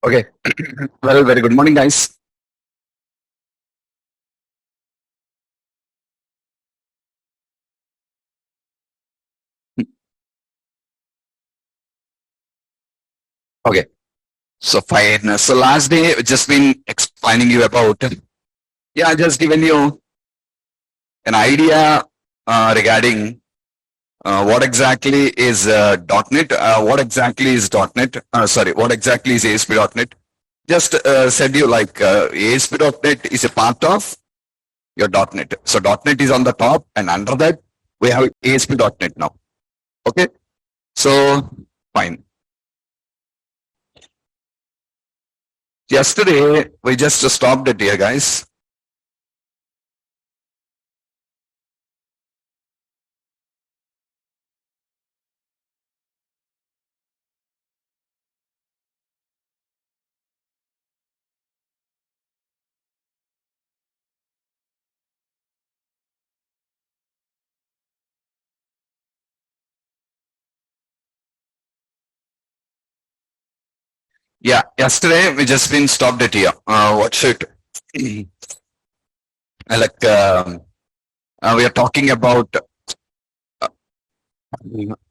Okay. Well, very good morning, guys. Okay. So fine. So last day, just been explaining you about, yeah, just given you an idea regarding what exactly is .NET, what exactly is .NET, sorry, what exactly is ASP.NET. Just said you like ASP.NET is a part of your .NET. So .NET is on the top, and under that, we have ASP.NET now. Okay. So fine. Yesterday, we just stopped it here, guys. Yeah, yesterday we just been stopped it here. What should like we are talking about?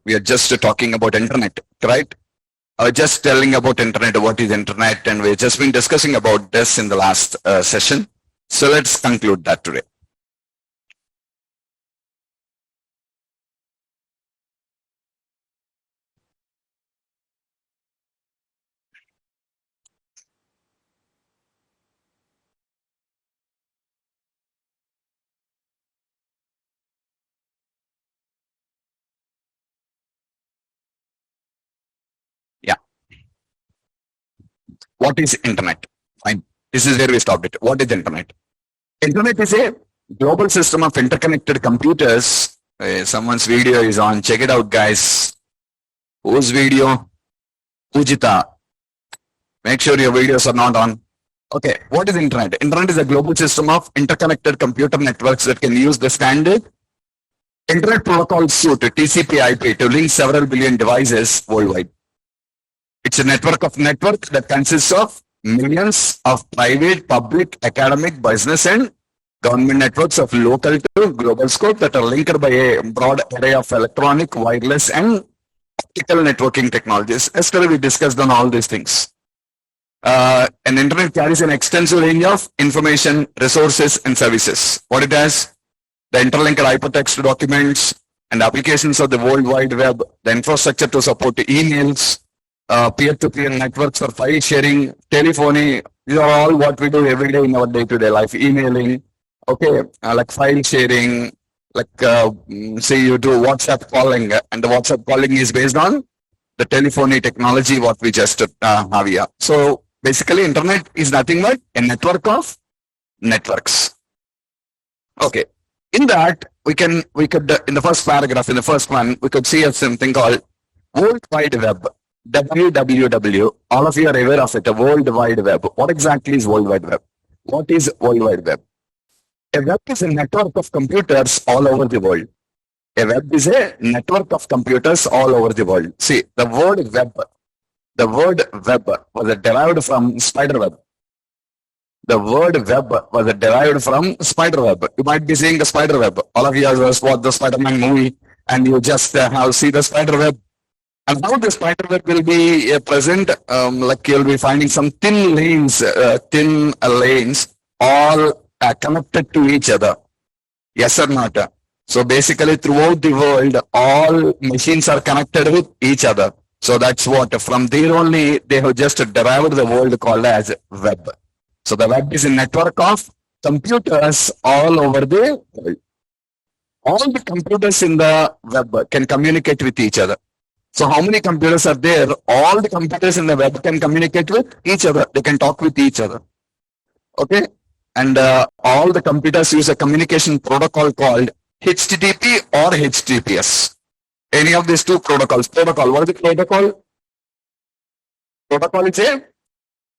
We are just talking about internet, right? Just telling about internet, what is internet, and we've just been discussing about this in the last session. So let's conclude that today. Yeah. What is internet? Fine. This is where we stopped it. What is internet? Internet is a global system of interconnected computers. Someone's video is on. Check it out, guys. Whose video? Pujita. Make sure your videos are not on. Okay, what is internet? Internet is a global system of interconnected computer networks that can use the standard Internet Protocol Suite TCP/IP to link several billion devices worldwide. It's a network of networks that consists of millions of private, public, academic, business, and government networks of local to global scope that are linked by a broad array of electronic, wireless, and optical networking technologies. Yesterday we discussed on all these things. An internet carries an extensive range of information, resources, and services. What it has? The interlinked hypertext documents and applications of the World Wide Web, the infrastructure to support emails, peer-to-peer networks for file sharing, telephony. These are all what we do every day in our day-to-day life. Emailing, okay, like file sharing, like say you do WhatsApp calling, and the WhatsApp calling is based on the telephony technology what we just have here. So basically, internet is nothing but a network of networks. Okay. In that, we could in the first paragraph, in the first one, we could see something called World Wide Web, WWW. All of you are aware of it, the World Wide Web. What exactly is World Wide Web? What is World Wide Web? A web is a network of computers all over the world. A web is a network of computers all over the world. See, the word web was derived from spider web. The word web was derived from spider web. You might be seeing the spider web. All of you have watched the Spider-Man movie, and you just have see the spider web. And how the spider web will be present, like you'll be finding some thin lanes, all connected to each other. Yes or not? So basically, throughout the world, all machines are connected with each other. So that's what, from there only, they have just derived the word called as web. So the web is a network of computers all over the world. All the computers in the web can communicate with each other. So how many computers are there? All the computers in the web can communicate with each other. They can talk with each other. Okay? And all the computers use a communication protocol called HTTP or HTTPS. Any of these two protocols. Protocol. What is the protocol? Protocol is a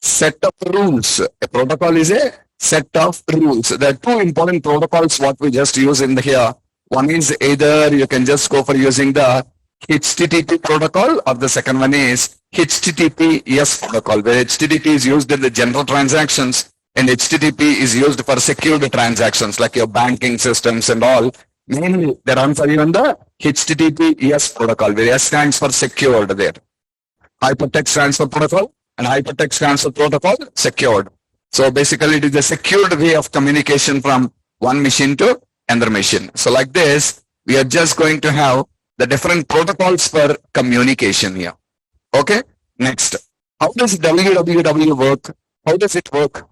set of rules. A protocol is a set of rules. There are two important protocols what we just use in here. One is either you can just go for using the HTTP protocol, or the second one is HTTPS protocol, where HTTP is used in the general transactions and HTTP is used for secured transactions like your banking systems and all. Mainly, they run for you on the HTTPS protocol, where S stands for secured there. Hypertext transfer protocol and hypertext transfer protocol secured. So basically, it is a secured way of communication from one machine to another machine. So like this, we are just going to have the different protocols for communication here. Okay, next. How does www work? How does it work?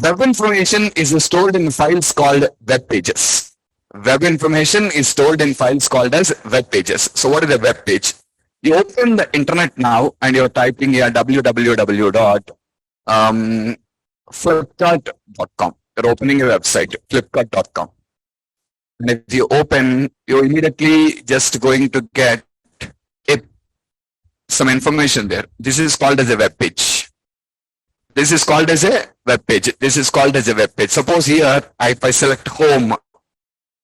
Web information is stored in files called web pages. Web information is stored in files called as web pages. So what is a web page? You open the internet now and you're typing here www.flipkart.com. You're opening a website, flipkart.com. And if you open, you're immediately just going to get some information there. This is called as a web page. This is called as a web page. This is called as a web page. Suppose here, if I select home,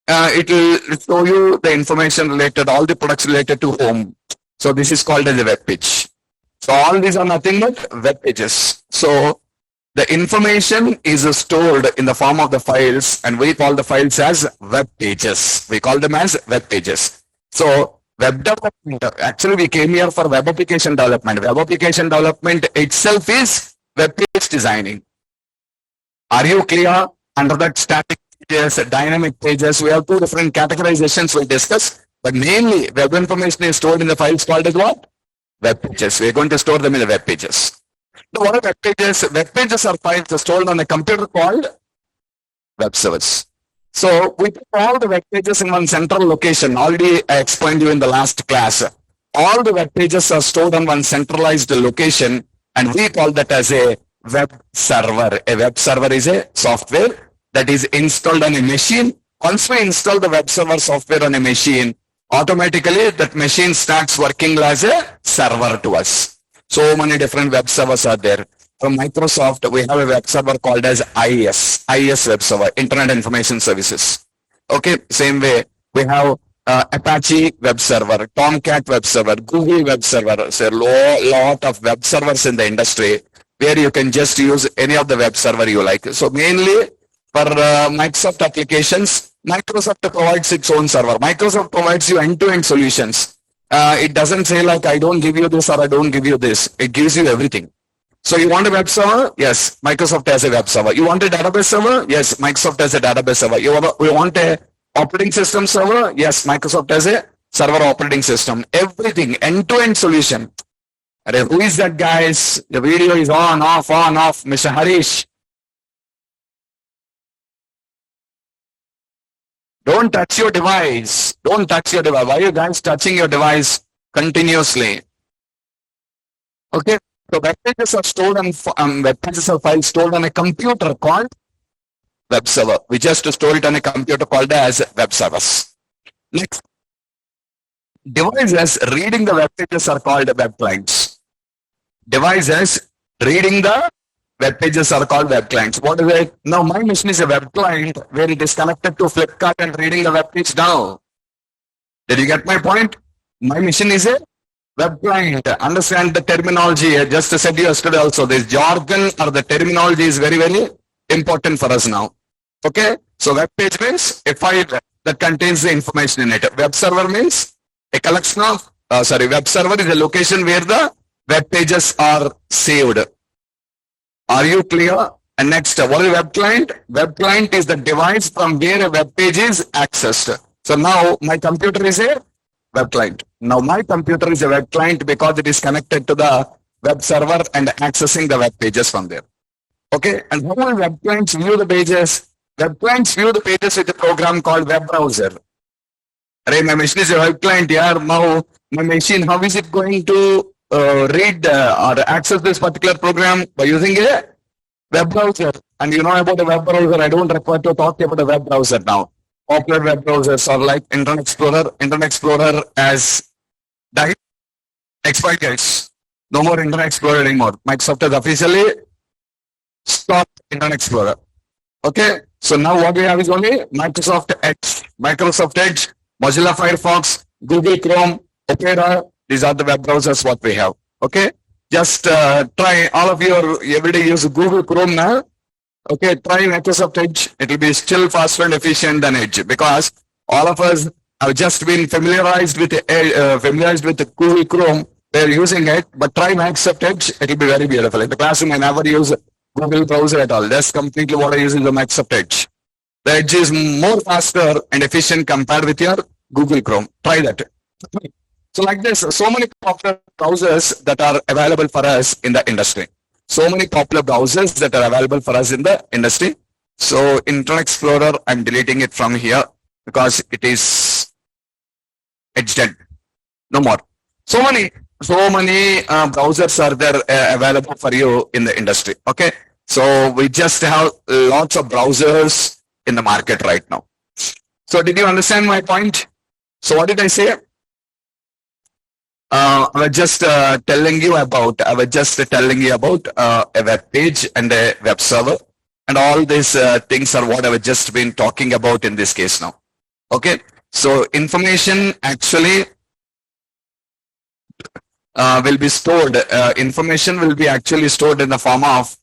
it will show you the information related, all the products related to home. So this is called as a web page. So all these are nothing but web pages. So the information is stored in the form of the files, and we call the files as web pages. We call them as web pages. So web development, actually we came here for web application development. Web application development itself is web page designing. Are you clear? Under that, static pages, dynamic pages, we have two different categorizations we'll discuss. But mainly, web information is stored in the files called as what? Web pages. We're going to store them in the web pages. So what are web pages? Web pages are files stored on a computer called web servers. So we put all the web pages in one central location. Already I explained you in the last class. All the web pages are stored on one centralized location, and we call that as a web server. A web server is a software that is installed on a machine. Once we install the web server software on a machine, automatically that machine starts working as a server to us. So many different web servers are there. From Microsoft, we have a web server called as IIS web server, Internet Information Services. Okay, same way, we have Apache web server, Tomcat web server, Google web server. So a lot of web servers in the industry where you can just use any of the web server you like. So mainly for Microsoft applications, Microsoft provides its own server. Microsoft provides you end-to-end solutions. It doesn't say like, I don't give you this or I don't give you this. It gives you everything. So you want a web server? Yes, Microsoft has a web server. You want a database server? Yes, Microsoft has a database server. You want a operating system server? Yes, Microsoft has a server operating system. Everything, end-to-end solution. Who is that, guys? The video is on, off, Mr. Harish. Don't touch your device. Don't touch your device. Why are you guys touching your device continuously? Okay. So web pages are stored on web pages are files stored on a computer called web server. We just store it on a computer called as web servers. Next, devices reading the web pages are called web clients. Devices reading the web pages are called web clients. What is it? Now my machine is a web client where it is connected to Flipkart and reading the web page now. Did you get my point? My machine is a web client. Understand the terminology. I just said yesterday also, this jargon or the terminology is very, very important for us now. Okay. So web page means a file that contains the information in it. Web server means a collection of, web server is a location where the web pages are saved. Are you clear? And next, what is web client? Web client is the device from where a web page is accessed. So now my computer is a web client. Now my computer is a web client because it is connected to the web server and accessing the web pages from there. Okay. And how will web clients view the pages? Web clients view the pages with a program called web browser. Array, my machine is a web client here. Now my machine, how is it going to read or access this particular program? By using a web browser. And you know about a web browser, I don't require to talk about a web browser now. Popular web browsers are like Internet Explorer. Internet Explorer has died. Expired, guys. No more Internet Explorer anymore. Microsoft has officially stopped Internet Explorer. Okay. So now what we have is only Microsoft Edge. Microsoft Edge, Mozilla Firefox, Google Chrome, Opera, These are the web browsers what we have. Okay. Just try, all of you are everyday use Google Chrome now. Okay, try Microsoft Edge. It will be still faster and efficient than Edge, because all of us have just been familiarized with the Google Chrome. They're using it, but try Microsoft Edge. It will be very beautiful. In the classroom, I never use Google browser at all. That's completely what I use is the Microsoft Edge. The Edge is more faster and efficient compared with your Google Chrome. Try that. So like this, so many popular browsers that are available for us in the industry. So many popular browsers that are available for us in the industry. So Internet Explorer, I'm deleting it from here because it is edge dead. No more. So many browsers are there available for you in the industry. Okay. So we just have lots of browsers in the market right now. So did you understand my point? So what did I say? I was just telling you about a web page and a web server, and all these things are what I was just been talking about in this case now. Okay, so information actually will be stored. Information will be actually stored in the form of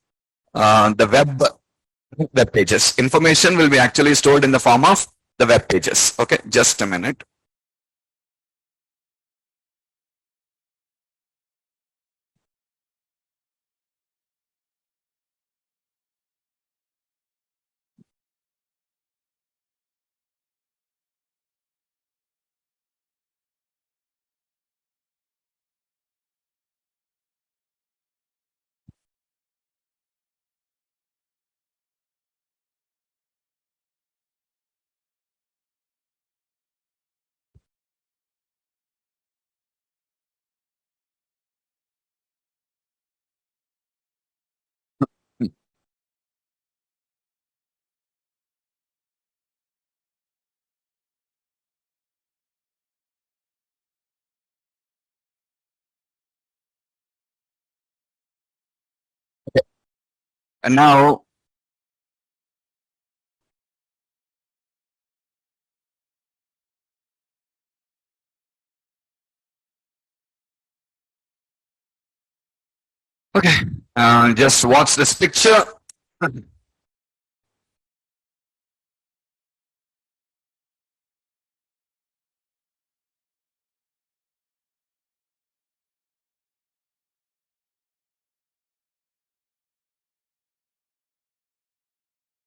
the web pages. Information will be actually stored in the form of the web pages. Okay, just a minute. And now, okay, just watch this picture.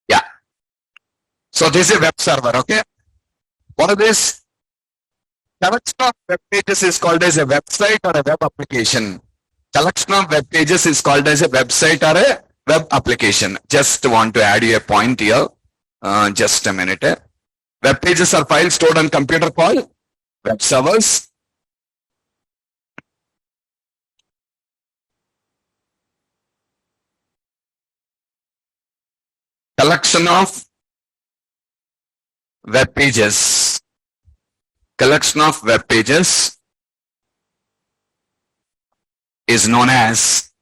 Yeah. So this is a web server. Okay. What is this? Collection of web pages is called as a website or a web application. Collection of web pages is called as a website or a web application. Just want to add you a point here. Just a minute. Web pages are files stored on computer called web servers. Collection of web pages. Collection of web pages is known as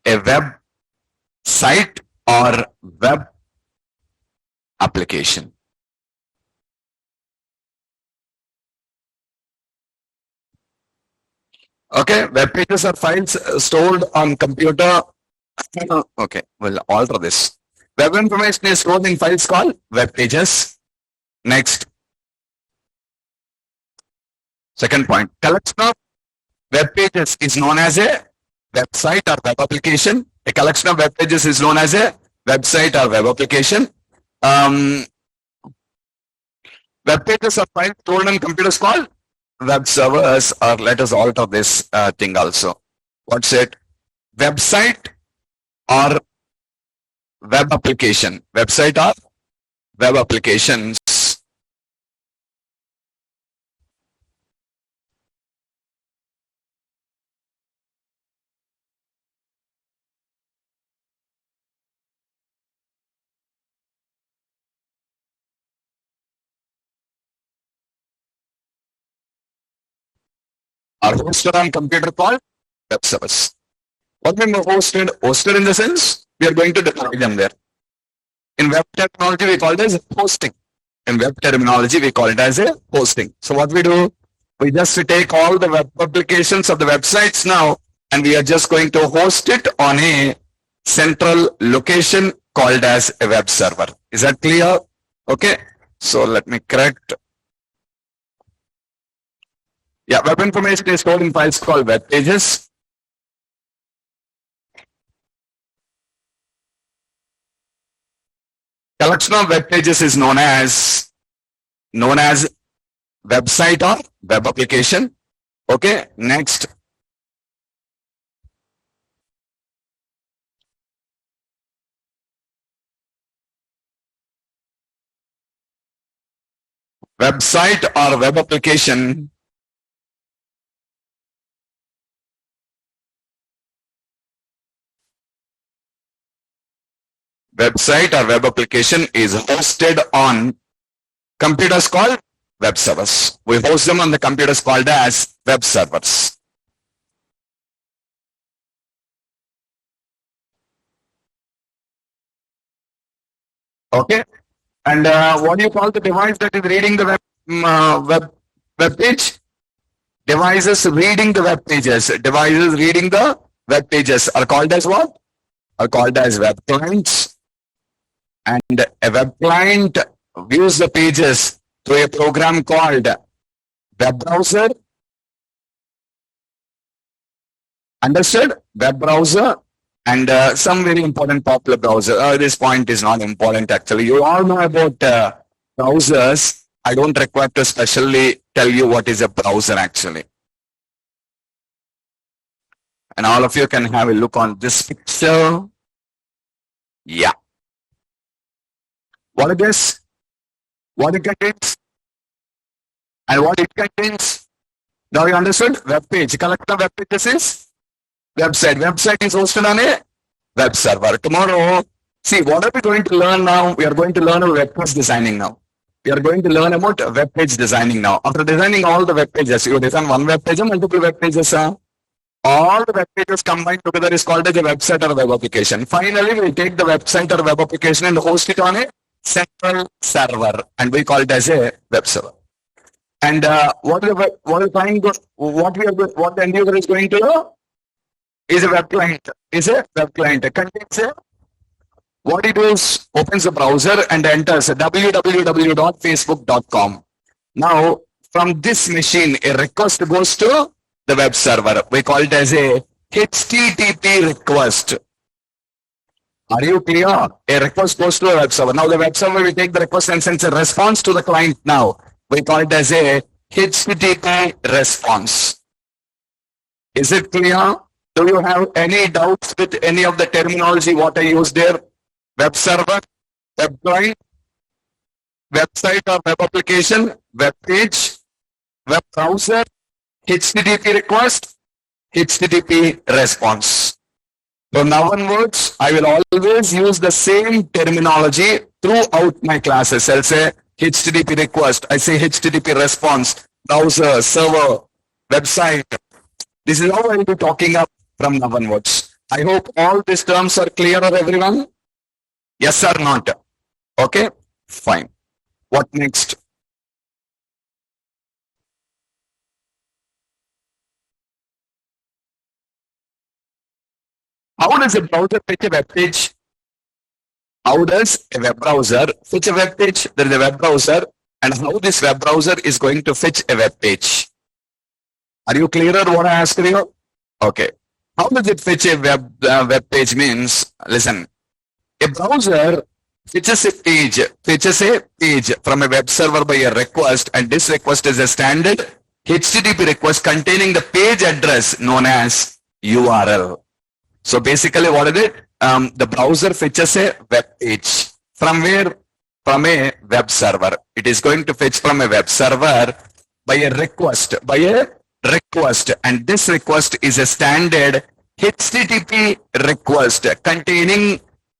a web site or web application. Okay, web pages are files stored on computer. Okay, we'll alter this. Web information is stored in files called web pages. Next. Second point, collection of web pages is known as a website or web application. A collection of web pages is known as a website or web application. Web pages are files stored on computers called web servers, or let us alter this thing also. What's it? Website or web application. Website or web applications are hosted on computer called web servers. What mean by hosted? Hosted in the sense we are going to deploy them there. In web terminology, we call it as hosting. In web terminology, we call it as a hosting. So what we do? We just take all the web publications of the websites now, and we are just going to host it on a central location called as a web server. Is that clear? Okay. So let me correct. Yeah, web information is stored in files called web pages. Collection of web pages is known as website or web application. Okay, next. Website or web application is hosted on computers called web servers. We host them on the computers called as web servers. Okay. And what do you call the device that is reading the web page? Devices reading the web pages. Devices reading the web pages are called as what? Are called as web clients. And a web client views the pages through a program called web browser. Understood? Web browser and some very important popular browser. This point is not important actually. You all know about browsers. I don't require to specially tell you what is a browser actually. And all of you can have a look on this picture. Yeah. What it is? What it contains? And what it contains? Now you understood? Web page. Collection of web pages is website. Website is hosted on a web server. Tomorrow, see, what are we going to learn now? We are going to learn about web page designing now. We are going to learn about web page designing now. After designing all the web pages, you design one web page or multiple web pages. All the web pages combined together is called as a website or a web application. Finally, we take the website or web application and host it on a central server, and we call it as a web server. And what the end user is going to do is a web client. Is a web client. It contains a, what it is, opens the browser and enters www.facebook.com. Now, from this machine, a request goes to the web server. We call it as a HTTP request. Are you clear? A request goes to a web server. Now the web server will take the request and sends a response to the client now. We call it as a HTTP response. Is it clear? Do you have any doubts with any of the terminology what I used there? Web server, web client, website or web application, web page, web browser, HTTP request, HTTP response. From now onwards, I will always use the same terminology throughout my classes. I'll say HTTP request, I say HTTP response, browser, server, website. This is how I will be talking up from now onwards. I hope all these terms are clear for everyone. Yes or not? Okay, fine. What next? How does a browser fetch a web page? How does a web browser fetch a web page? There is a web browser, and how this web browser is going to fetch a web page. Are you clearer what I asked you? Okay. How does it fetch a web page means? Listen, a browser fetches a page from a web server by a request, and this request is a standard HTTP request containing the page address known as URL. So basically, what is it? The browser fetches a web page from where? From a web server. It is going to fetch from a web server by a request. And this request is a standard HTTP request containing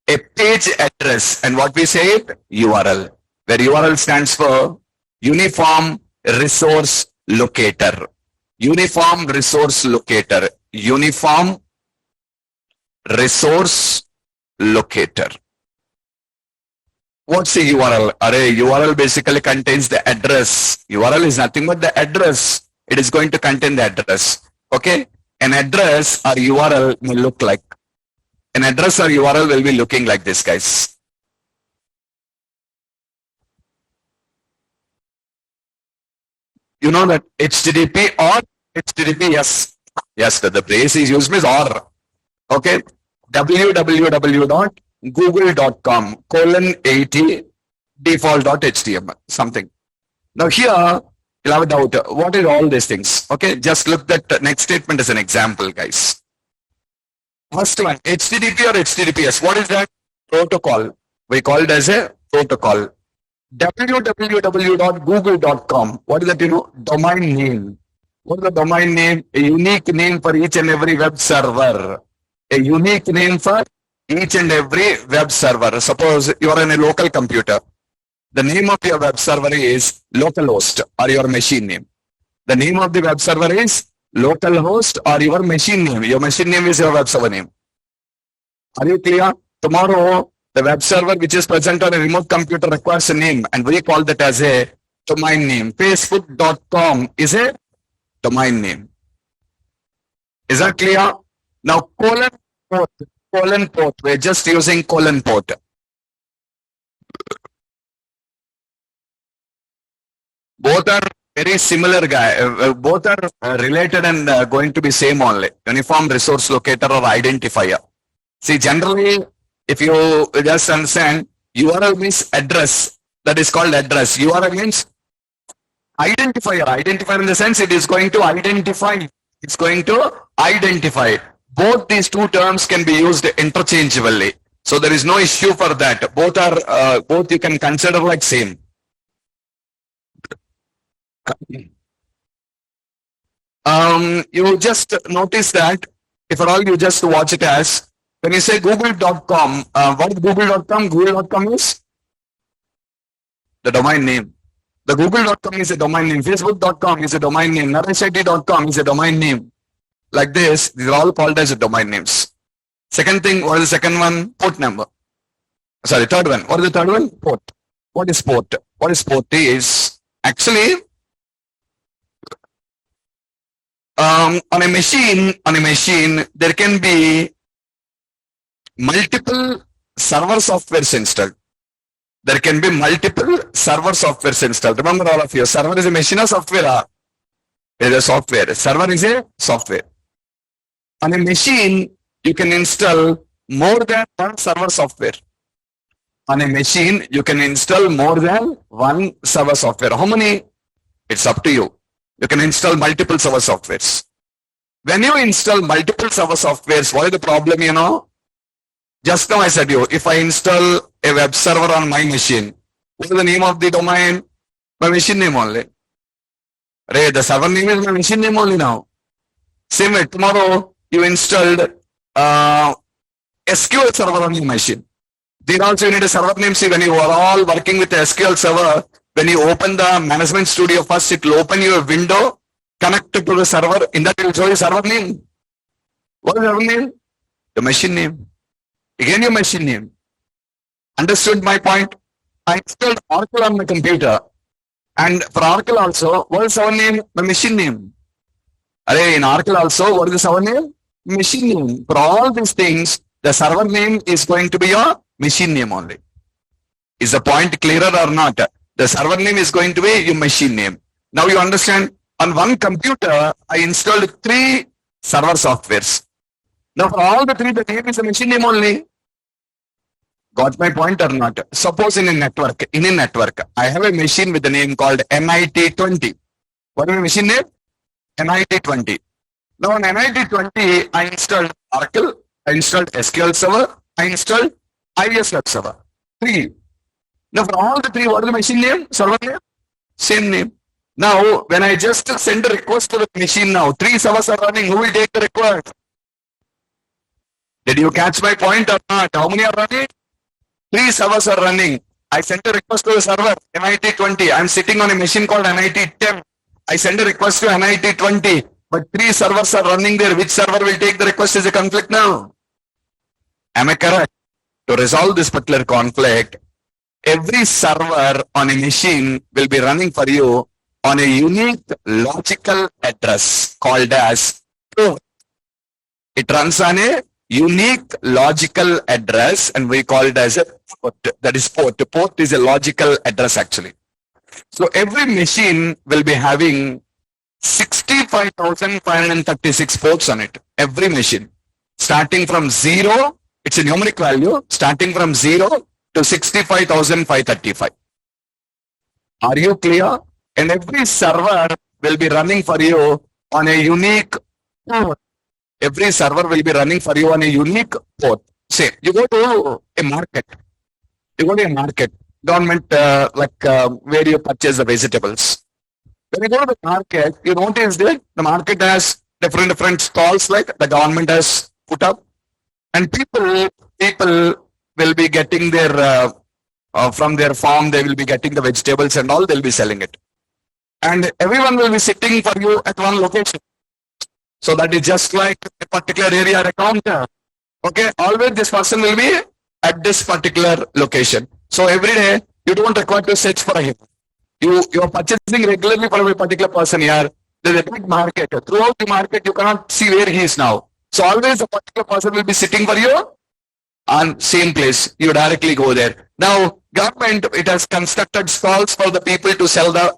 a page address, and what we say it? URL, where URL stands for Uniform Resource Locator. Uniform Resource Locator. Uniform Resource Locator. What's a URL? URL basically contains the address. URL is nothing but the address. it is going to contain the address. Okay. An address or URL may look like, an address or URL will be looking like this, guys. You know that HTTP or HTTP, yes. Yes, the phrase is used means or. Okay. www.google.com:80 default.html something. Now here you'll have a doubt. What is all these things? Okay, just look at the next statement as an example, guys. First one, HTTP or HTTPS. What is that? Protocol. We call it as a protocol. www.google.com. What is that? Domain name. What is the domain name? A unique name for each and every web server. A unique name for each and every web server. Suppose you are in a local computer. The name of your web server is localhost or your machine name. The name of the web server is localhost or your machine name. Your machine name is your web server name. Are you clear? Tomorrow, the web server which is present on a remote computer requires a name, and we call that as a domain name. Facebook.com is a domain name. Is that clear? Now, colon port. We're just using colon port. Both are very similar, both are related and going to be same only. Uniform resource locator or identifier. See, generally, if you just understand, URL means address. That is called address. URL means identifier. Identifier in the sense it is going to identify. It's going to identify. Both these two terms can be used interchangeably. So there is no issue for that. Both are, both you can consider like same. You just notice that if at all you just watch it as, when you say google.com, what is google.com? Google.com is the domain name. The google.com is a domain name. Facebook.com is a domain name. nareshit.com is a domain name. Like this, these are all called as domain names. Second thing, what is the second one? Port number. Sorry, third one. What is the third one? Port. What is port? What is port is actually on a machine, there can be multiple server softwares installed. There can be multiple server softwares installed. Remember all of you, server is a machine or software? It is a software. Server is a software. On a machine, you can install more than one server software. On a machine, you can install more than one server software. How many? It's up to you. You can install multiple server softwares. When you install multiple server softwares, what is the problem, Just now I said you, if I install a web server on my machine, what is the name of the domain? My machine name only. The server name is my machine name only now. Same way, tomorrow you installed SQL server on your machine. Then also you need a server name. See, when you are all working with the SQL server, when you open the management studio first, it will open you a window connected to the server. In that it will show you server name. What is the server name? The machine name. Again your machine name. Understood my point? I installed Oracle on my computer. And for Oracle also, what is server name? My machine name. In Oracle also, what is the server name? Machine name. For all these things, the server name is going to be your machine name only. Is the point clearer or not? The server name is going to be your machine name. Now you understand, on one computer, I installed 3 server softwares. Now for all the 3, the name is a machine name only. Got my point or not? Suppose in a network, I have a machine with the name called NIT20. What is the machine name? NIT20. Now on NIT20, I installed Oracle, I installed SQL Server, I installed IIS Web Server. 3. Now for all the 3, what is the machine name? Server name? Same name. Now when I just send a request to the machine now, 3 servers are running. Who will take the request? Did you catch my point or not? How many are running? 3 servers are running. I sent a request to the server, NIT20. I'm sitting on a machine called NIT10. I send a request to NIT20, but 3 servers are running there. Which server will take the request is a conflict now. Am I correct? To resolve this particular conflict, every server on a machine will be running for you on a unique logical address called as port. It runs on a unique logical address and we call it as a port. That is port. The port is a logical address actually. So every machine will be having 65,536 ports on it. Every machine. Starting from 0, it's a numeric value, starting from 0 to 65,535. Are you clear? And every server will be running for you on a unique port. Every server will be running for you on a unique port. Say, you go to a market. You go to a market. Government, where you purchase the vegetables. When you go to the market, you notice that the market has different stalls like the government has put up. And people will be getting their, from their farm, they will be getting the vegetables and all, they'll be selling it. And everyone will be sitting for you at one location. So that is just like a particular area at a counter. Okay, always this person will be at this particular location. So every day, you don't require to search for him. You are purchasing regularly for a particular person here. There's a big market. Throughout the market, you cannot see where he is now. So always a particular person will be sitting for you on same place. You directly go there. Now, government, it has constructed stalls for the people to sell the,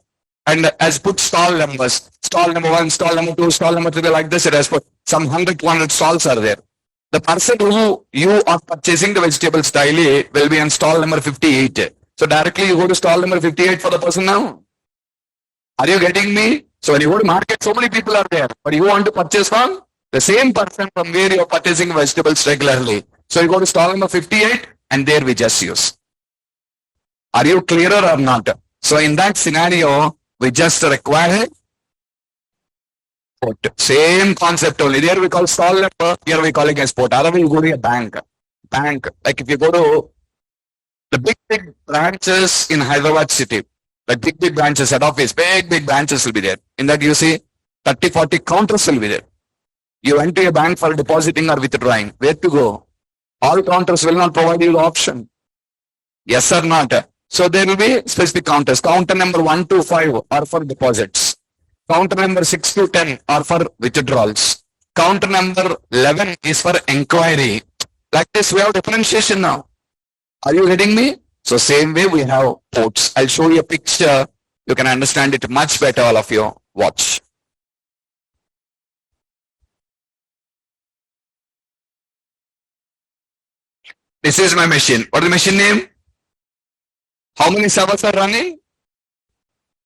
and has put stall numbers. Stall number 1, stall number 2, stall number 3, like this. It has put some 100, 200 stalls are there. The person who you are purchasing the vegetables daily will be on stall number 58. So directly you go to stall number 58 for the person now. Are you getting me? So when you go to market, so many people are there. But you want to purchase from the same person from where you are purchasing vegetables regularly. So you go to stall number 58 and there we just use. Are you clearer or not? So in that scenario, we just require port. Same concept only. There we call stall number, here we call it as port. Otherwise you go to a bank. Bank, like if you go to the big branches in Hyderabad city, like big branches, head office, big branches will be there. In that you see 30, 40 counters will be there. You went to a bank for depositing or withdrawing. Where to go? All counters will not provide you the option. Yes or not? So there will be specific counters. Counter number 1 to 5 are for deposits. Counter number 6 to 10 are for withdrawals. Counter number 11 is for inquiry. Like this, we have differentiation now. Are you getting me? So same way we have ports. I'll show you a picture. You can understand it much better, all of you. Watch. This is my machine. What is the machine name? How many servers are running?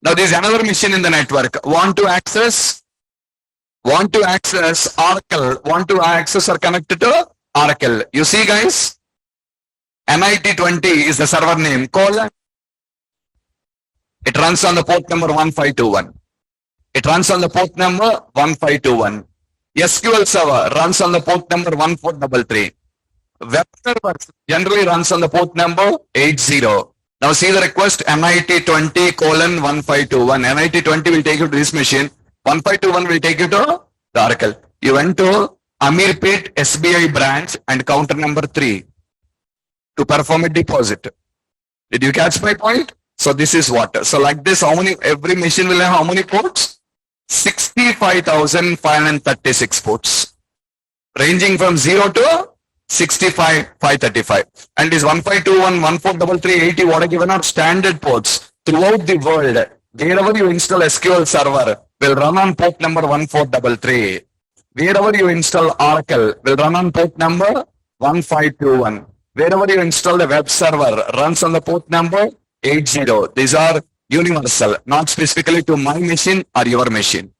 Now there is another machine in the network. Want to access Oracle. Want to access or connect to Oracle. You see guys? NIT20 is the server name. It runs on the port number 1521. It runs on the port number 1521. SQL server runs on the port number 1433. Web server generally runs on the port number 80. Now see the request NIT20:1521. NIT20 will take you to this machine. 1521 will take you to the Oracle. You went to Amirpet SBI branch and counter number 3 to perform a deposit. Did you catch my point? So this is what. So like this, how many, every machine will have how many ports? 65,536 ports. Ranging from 0 to 65,535. And this 1521, 1433, what are given are standard ports throughout the world. Wherever you install SQL server will run on port number 1433. Wherever you install Oracle will run on port number 1521. Wherever you install the web server runs on the port number 80. These are universal, not specifically to my machine or your machine.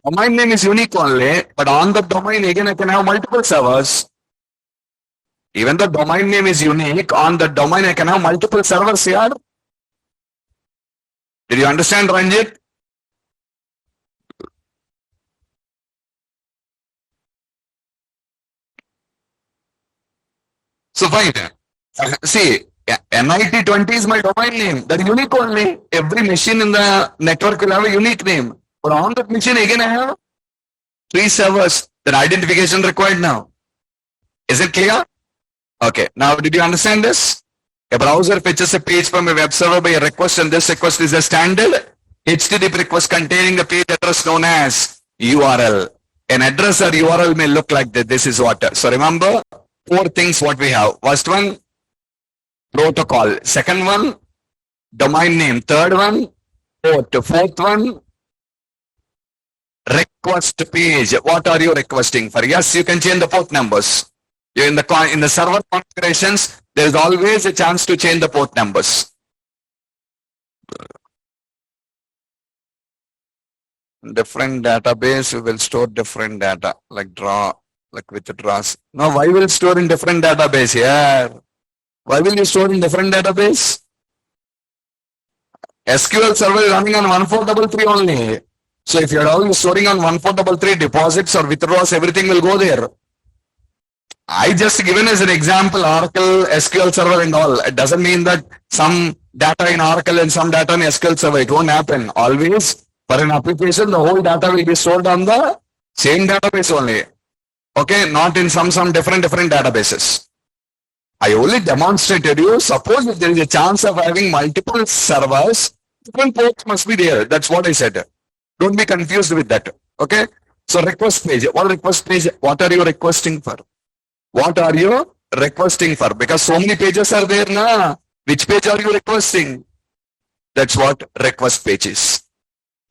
Domain name is unique only, but on the domain again I can have multiple servers. Even the domain name is unique, on the domain I can have multiple servers here. Did you understand, Ranjit? So fine. See, NIT20 is my domain name. That is unique only. Every machine in the network will have a unique name. But on that machine again I have 3 servers. That identification required now. Is it clear? Okay. Now did you understand this? A browser fetches a page from a web server by a request, and this request is a standard HTTP request containing the page address known as URL. An address or URL may look like that. This is what. So remember, four things what we have. First one, protocol. Second one, domain name. Third one, port. Fourth one, request page. What are you requesting for? Yes, you can change the port numbers. In the server configurations, there is always a chance to change the port numbers. Different database, we will store different data, like with the draws. Now, why will store in different database here? Why will you store in different database? SQL server is running on 1433 only. So if you're always storing on 1433, deposits or withdrawals, everything will go there. I just given as an example, Oracle, SQL server and all. It doesn't mean that some data in Oracle and some data in SQL server. It won't happen. Always, for an application, the whole data will be stored on the same database only. Okay, not in some different databases. I only demonstrated you. Suppose if there is a chance of having multiple servers, different ports must be there. That's what I said. Don't be confused with that. Okay. So request page. What request page? What are you requesting for? What are you requesting for? Because so many pages are there now. Which page are you requesting? That's what request page is.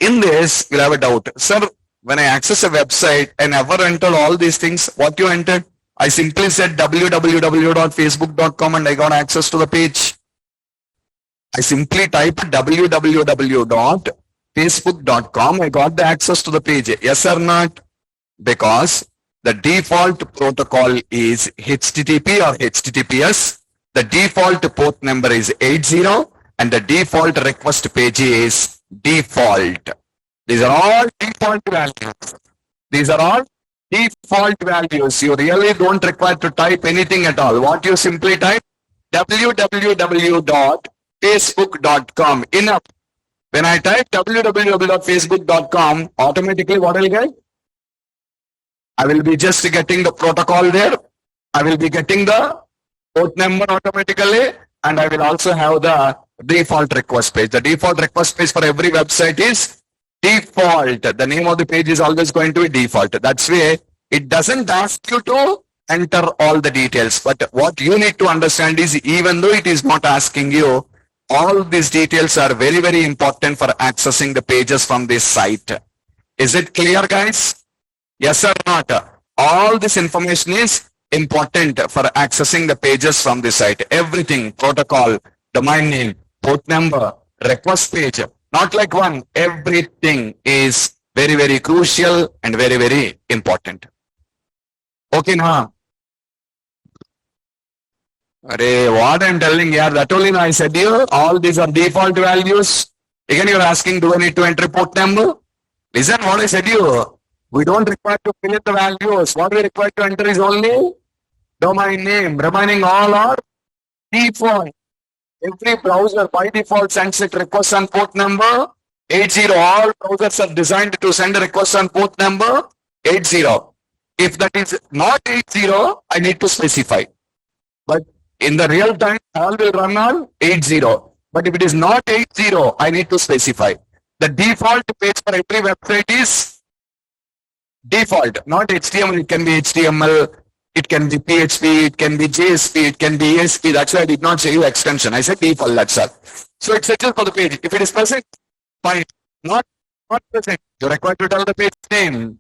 In this, you'll have a doubt. Sir, when I access a website, I never entered all these things. What you entered? I simply said www.facebook.com and I got access to the page. I simply typed www.facebook.com. I got the access to the page. Yes or not? Because the default protocol is HTTP or HTTPS. The default port number is 80 and the default request page is default. These are all default values. These are all default values. You really don't require to type anything at all. What you simply type, www.facebook.com. Enough. When I type www.facebook.com, automatically what will I get? I will be just getting the protocol there. I will be getting the port number automatically, and I will also have the default request page. The default request page for every website is default. The name of the page is always going to be default. That's why it doesn't ask you to enter all the details. But what you need to understand is, even though it is not asking you, all these details are very, very important for accessing the pages from this site. Is it clear, guys? Yes or not? All this information is important for accessing the pages from the site. Everything, protocol, domain name, port number, request page, not like one. Everything is very, very crucial and very, very important. Okay, now. What I'm telling you, that only I said you, all these are default values. Again, you're asking, do I need to enter port number? Listen what I said you. We don't require to fill in the values. What we require to enter is only domain name. Remaining all are default. Every browser by default sends a request on port number 80. All browsers are designed to send a request on port number 80. If that is not 80, I need to specify. But in the real time, all will run on 80. But if it is not 80, I need to specify. The default page for every website is default, not HTML. It can be HTML, it can be PHP, it can be JSP, it can be ASP. That's why I did not say you extension. I said default, that's all. So it searches for the page. If it is present, fine. Not present, you're required to tell the page name.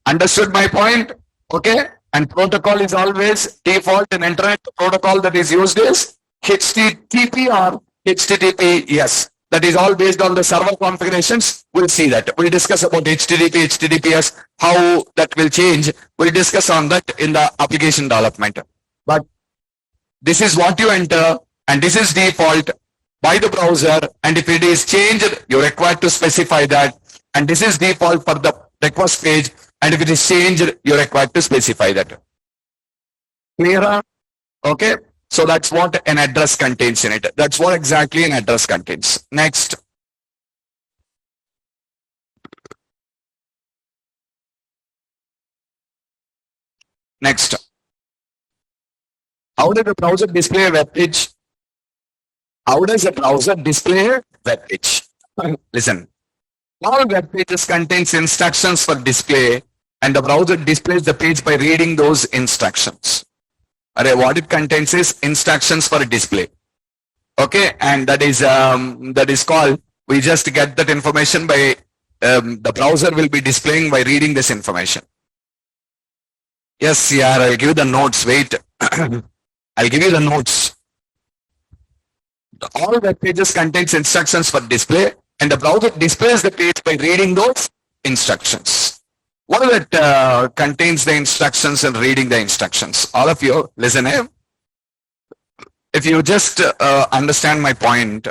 Understood my point? Okay. And protocol is always default, and internet protocol that is used is HTTP or HTTPS. That is all based on the server configurations. We'll see that. We'll discuss about HTTP, HTTPS, how that will change. We'll discuss on that in the application development. But this is what you enter, and this is default by the browser. And if it is changed, you're required to specify that. And this is default for the request page. And if it is changed, you're required to specify that. Clear? Okay. So that's what an address contains in it. That's what exactly an address contains. Next. Next. How does the browser display a web page? How does a browser display a web page? Listen, all web pages contains instructions for display, and the browser displays the page by reading those instructions. Alright, what it contains is instructions for display. Okay, and that is called, we just get that information by the browser will be displaying by reading this information. Yes, yeah, I'll give you the notes. Wait, I'll give you the notes. All web pages contains instructions for display, and the browser displays the page by reading those instructions. What is it contains the instructions and reading the instructions? All of you, listen here. If you just understand my point,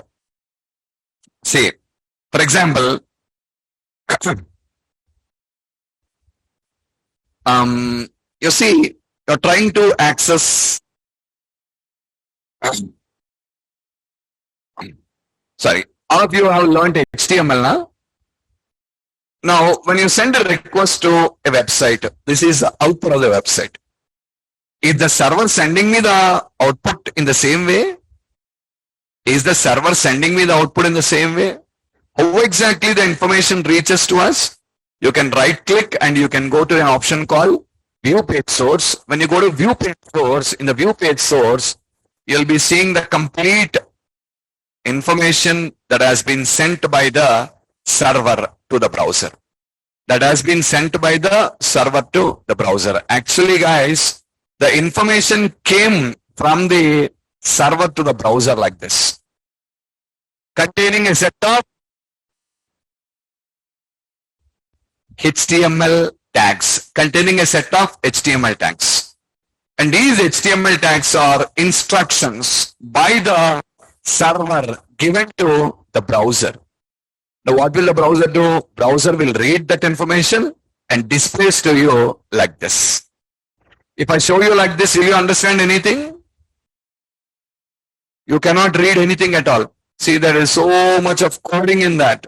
say, for example, you see, you're trying to access, sorry, all of you have learned HTML now. Now, when you send a request to a website, this is the output of the website. Is the server sending me the output in the same way? Is the server sending me the output in the same way? How exactly the information reaches to us? You can right click and you can go to an option called view page source. When you go to view page source, in the view page source, you'll be seeing the complete information that has been sent by the server to the browser. That has been sent by the server to the browser. Actually, guys, the information came from the server to the browser like this, containing a set of HTML tags, containing a set of HTML tags. And these HTML tags are instructions by the server given to the browser. Now, what will the browser do? Browser will read that information and displays to you like this. If I show you like this, will you understand anything? You cannot read anything at all. See, there is so much of coding in that.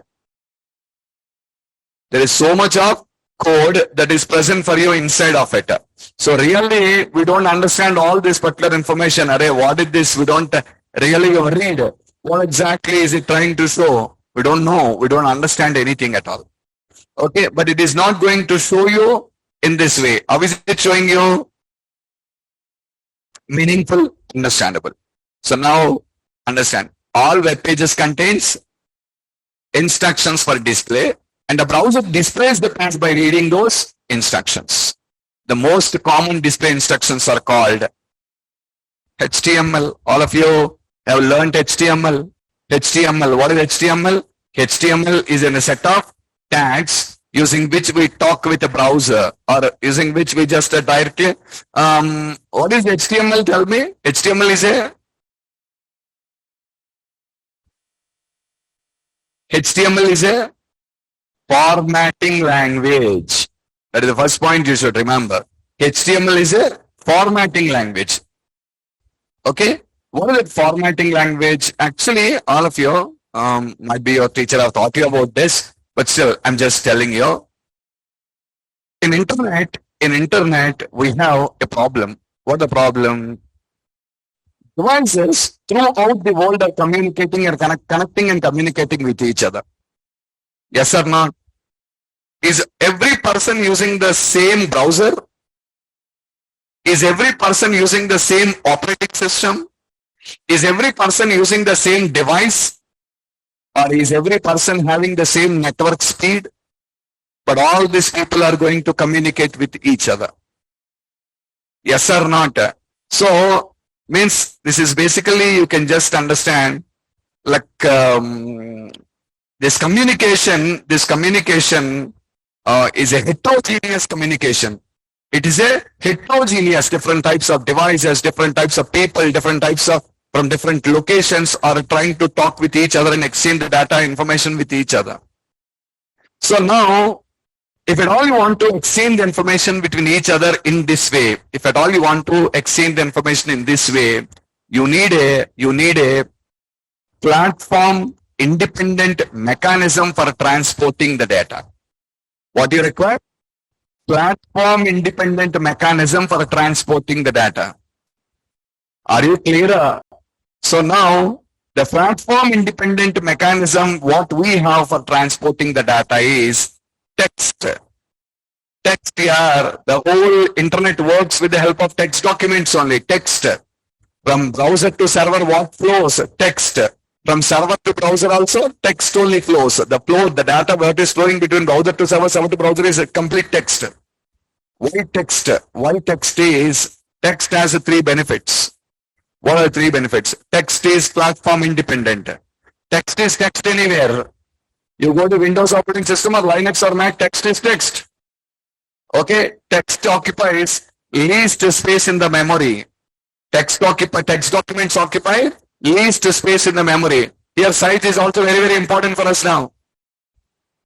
There is so much of code that is present for you inside of it. So really, we don't understand all this particular information. Array, what is this? We don't really read. What exactly is it trying to show? We don't know. We don't understand anything at all. Okay, but it is not going to show you in this way. How is it showing you? Meaningful, understandable. So now understand, all web pages contains instructions for display, and the browser displays the page by reading those instructions. The most common display instructions are called HTML. All of you have learned HTML. HTML, what is HTML? HTML is in a set of tags using which we talk with the browser, or using which we just directly, what is HTML? Tell me. HTML is a formatting language. That is the first point you should remember. HTML is a formatting language. Okay? What is that formatting language? Actually, all of you, might be your teacher have taught you about this, but still, I'm just telling you. In internet, we have a problem. What the problem? Devices throughout the world are communicating and connecting and communicating with each other. Yes or not? Is every person using the same browser? Is every person using the same operating system? Is every person using the same device? Or is every person having the same network speed? But all these people are going to communicate with each other. Yes or not? So, means this is basically, you can just understand, like this communication is a heterogeneous communication. It is a heterogeneous, different types of devices, different types of people, different types of, from different locations are trying to talk with each other and exchange the data information with each other. So now, if at all you want to exchange the information between each other in this way, if at all you want to exchange the information in this way, you need a platform independent mechanism for transporting the data. What do you require? Platform independent mechanism for transporting the data. Are you clear? So now the platform independent mechanism, what we have for transporting the data is text. Text here, the whole internet works with the help of text documents only. Text. From browser to server, what flows? Text. From server to browser also, text only flows. The flow, the data what is flowing between browser to server, server to browser is a complete text. Why text? Why text is, text has three benefits. What are the three benefits? Text is platform independent. Text is text anywhere. You go to Windows operating system or Linux or Mac, text is text. Okay, text occupies least space in the memory. Text documents occupy least space in the memory. Here size is also very, very important for us now.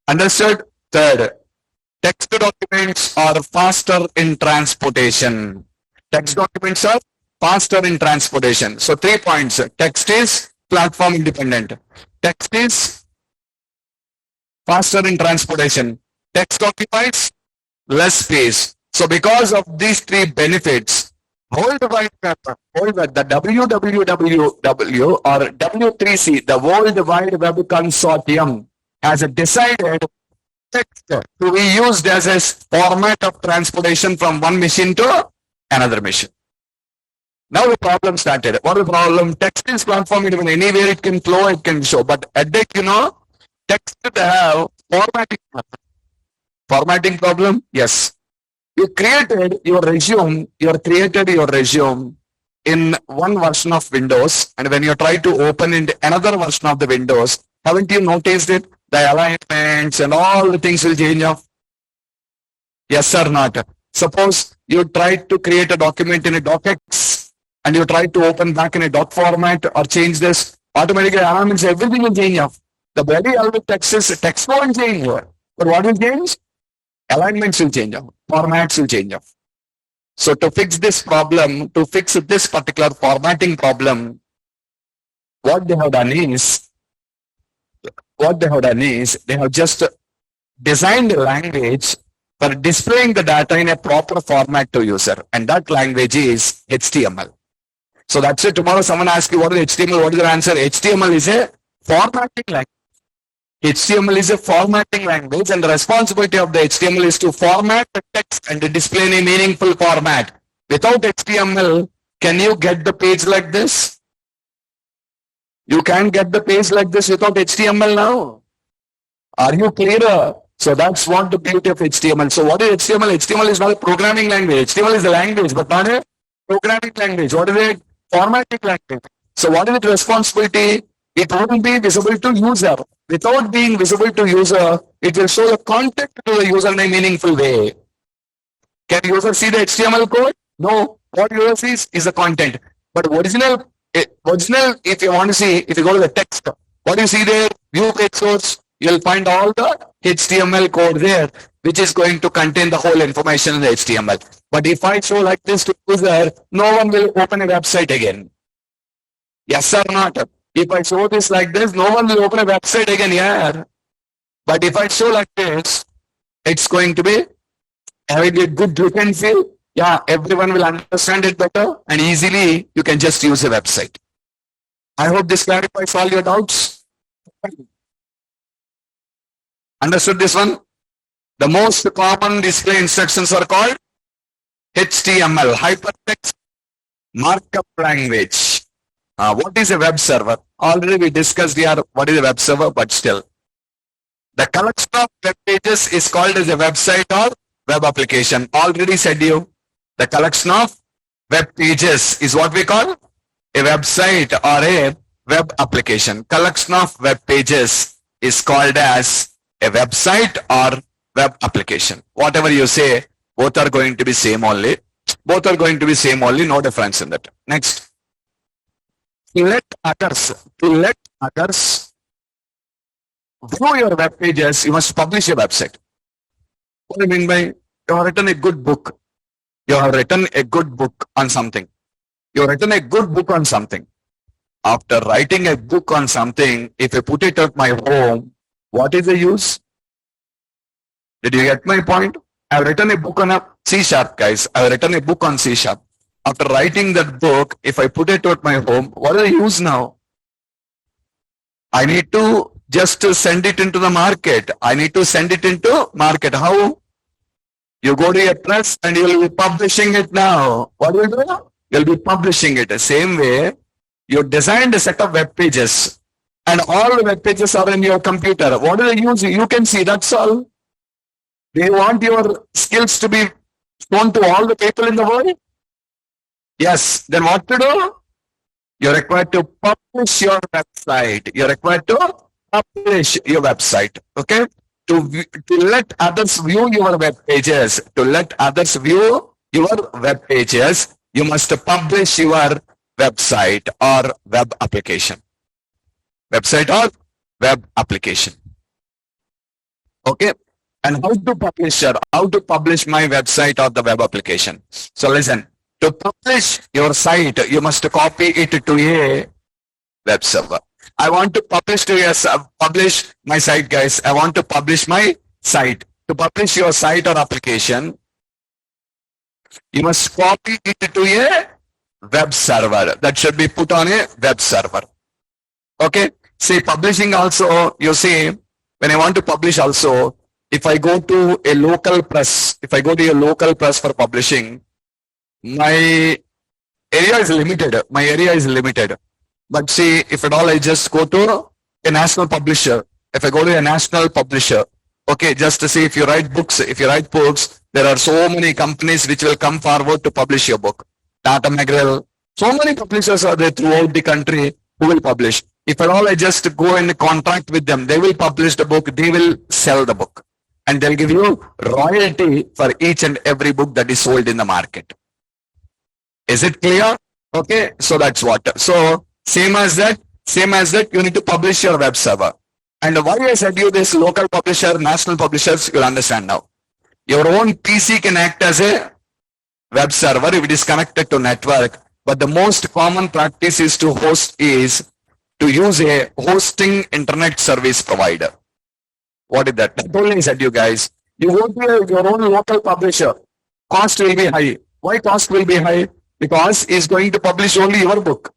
Understood? Third, text documents are faster in transportation. Text documents are faster in transportation. So 3 points. Text is platform independent. Text is faster in transportation. Text occupies less space. So because of these three benefits, World Wide Web, the WWW or W3C, the World Wide Web Consortium, has decided text to be used as a format of transportation from one machine to another machine. Now the problem started. What is the problem? Text is platform independent. Anywhere it can flow, it can show. But at that, text have formatting problem. Formatting problem? Yes. You created your resume in one version of Windows, and when you try to open in another version of the Windows, haven't you noticed it? The alignments and all the things will change off. Yes or not? Suppose you tried to create a document in a docx and you try to open back in a doc format or change this, automatically alignments, everything will change off. The very element text is text won't change. But what will change? Alignments will change off. Formats will change off. So to fix this problem, to fix this particular formatting problem, what they have done is they have just designed a language for displaying the data in a proper format to user, and that language is HTML. So that's it. Tomorrow someone asks you what is HTML, what is your answer? HTML is a formatting language. HTML is a formatting language, and the responsibility of the HTML is to format the text and display in a meaningful format. Without HTML, can you get the page like this? You can't get the page like this without HTML now. Are you clear? So that's what the beauty of HTML. So what is HTML? HTML is not a programming language. HTML is a language, but not a programming language. What is it? Formatting language. So what is its responsibility? It won't be visible to user. Without being visible to user, it will show the content to the user in a meaningful way. Can user see the HTML code? No. What user sees is the content. But original, if you want to see, if you go to the text, what do you see there? View page source. You'll find all the HTML code there, which is going to contain the whole information in the HTML. But if I show like this to user, no one will open a website again. Yes or not? If I show this like this, no one will open a website again here. But if I show like this, it's going to be having a good look and feel. Yeah, everyone will understand it better, and easily you can just use a website. I hope this clarifies all your doubts. Understood this one? The most common display instructions are called HTML, hypertext markup language. What is a web server? Already we discussed here what is a web server, but still. The collection of web pages is called as a website or web application. Already said you. The collection of web pages is what we call a website or a web application. Collection of web pages is called as a website or web application. Whatever you say, both are going to be same only. Both are going to be same only, no difference in that. Next. To let others view your web pages, you must publish a website. What do you mean by you have written a good book? You have written a good book on something. You have written a good book on something. After writing a book on something, if I put it at my home, what is the use? Did you get my point? I have written a book on a C#, guys. I have written a book on C#. After writing that book, if I put it at my home, what do I use now? I need to just send it into the market. I need to send it into market. How? You go to a press and you will be publishing it now. What will you do? You'll be publishing it. The same way, you designed a set of web pages and all the web pages are in your computer. What do you use? You can see, that's all. Do you want your skills to be shown to all the people in the world? Yes. Then what to do? You're required to publish your website. You're required to publish your website. Okay? To let others view your web pages. To let others view your web pages, you must publish your website or web application. Website or web application. Okay? And how to publish it? How to publish my website or the web application? So listen. To publish your site, you must copy it to a web server. I want to publish my site, guys. I want to publish my site. To publish your site or application, you must copy it to a web server. That should be put on a web server. Okay. See, publishing also, you see, when I want to publish also, if I go to a local press, for publishing, my area is limited. But see, if at all I just go to a national publisher, okay, just to see if you write books, there are so many companies which will come forward to publish your book. Tata McGraw, so many publishers are there throughout the country who will publish. If at all I just go in contract with them, they will publish the book, they will sell the book. And they'll give you royalty for each and every book that is sold in the market. Is it clear? Okay, so that's what. So same as that, you need to publish your web server. And why I said you this local publisher, national publishers, you'll understand now. Your own PC can act as a web server if it is connected to network. But the most common practice is to use a hosting internet service provider. What is that? That only said you guys. You go to your own local publisher. Cost will be high. Why cost will be high? Because he's going to publish only your book.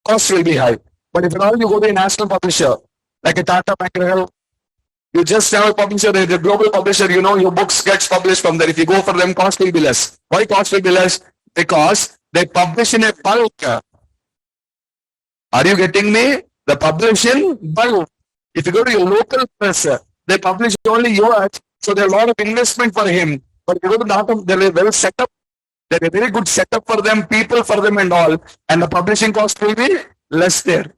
Cost will be high. But if at all you go to a national publisher, like a Tata McGraw, you just have a publisher, a global publisher, your books gets published from there. If you go for them, cost will be less. Why cost will be less? Because they publish in a bulk. Are you getting me? They publish in bulk. If you go to your local press, they publish only yours, so there's a lot of investment for him. But if you go to Tata, they're well set up. They're a very good setup for them, people for them and all. And the publishing cost will be less there.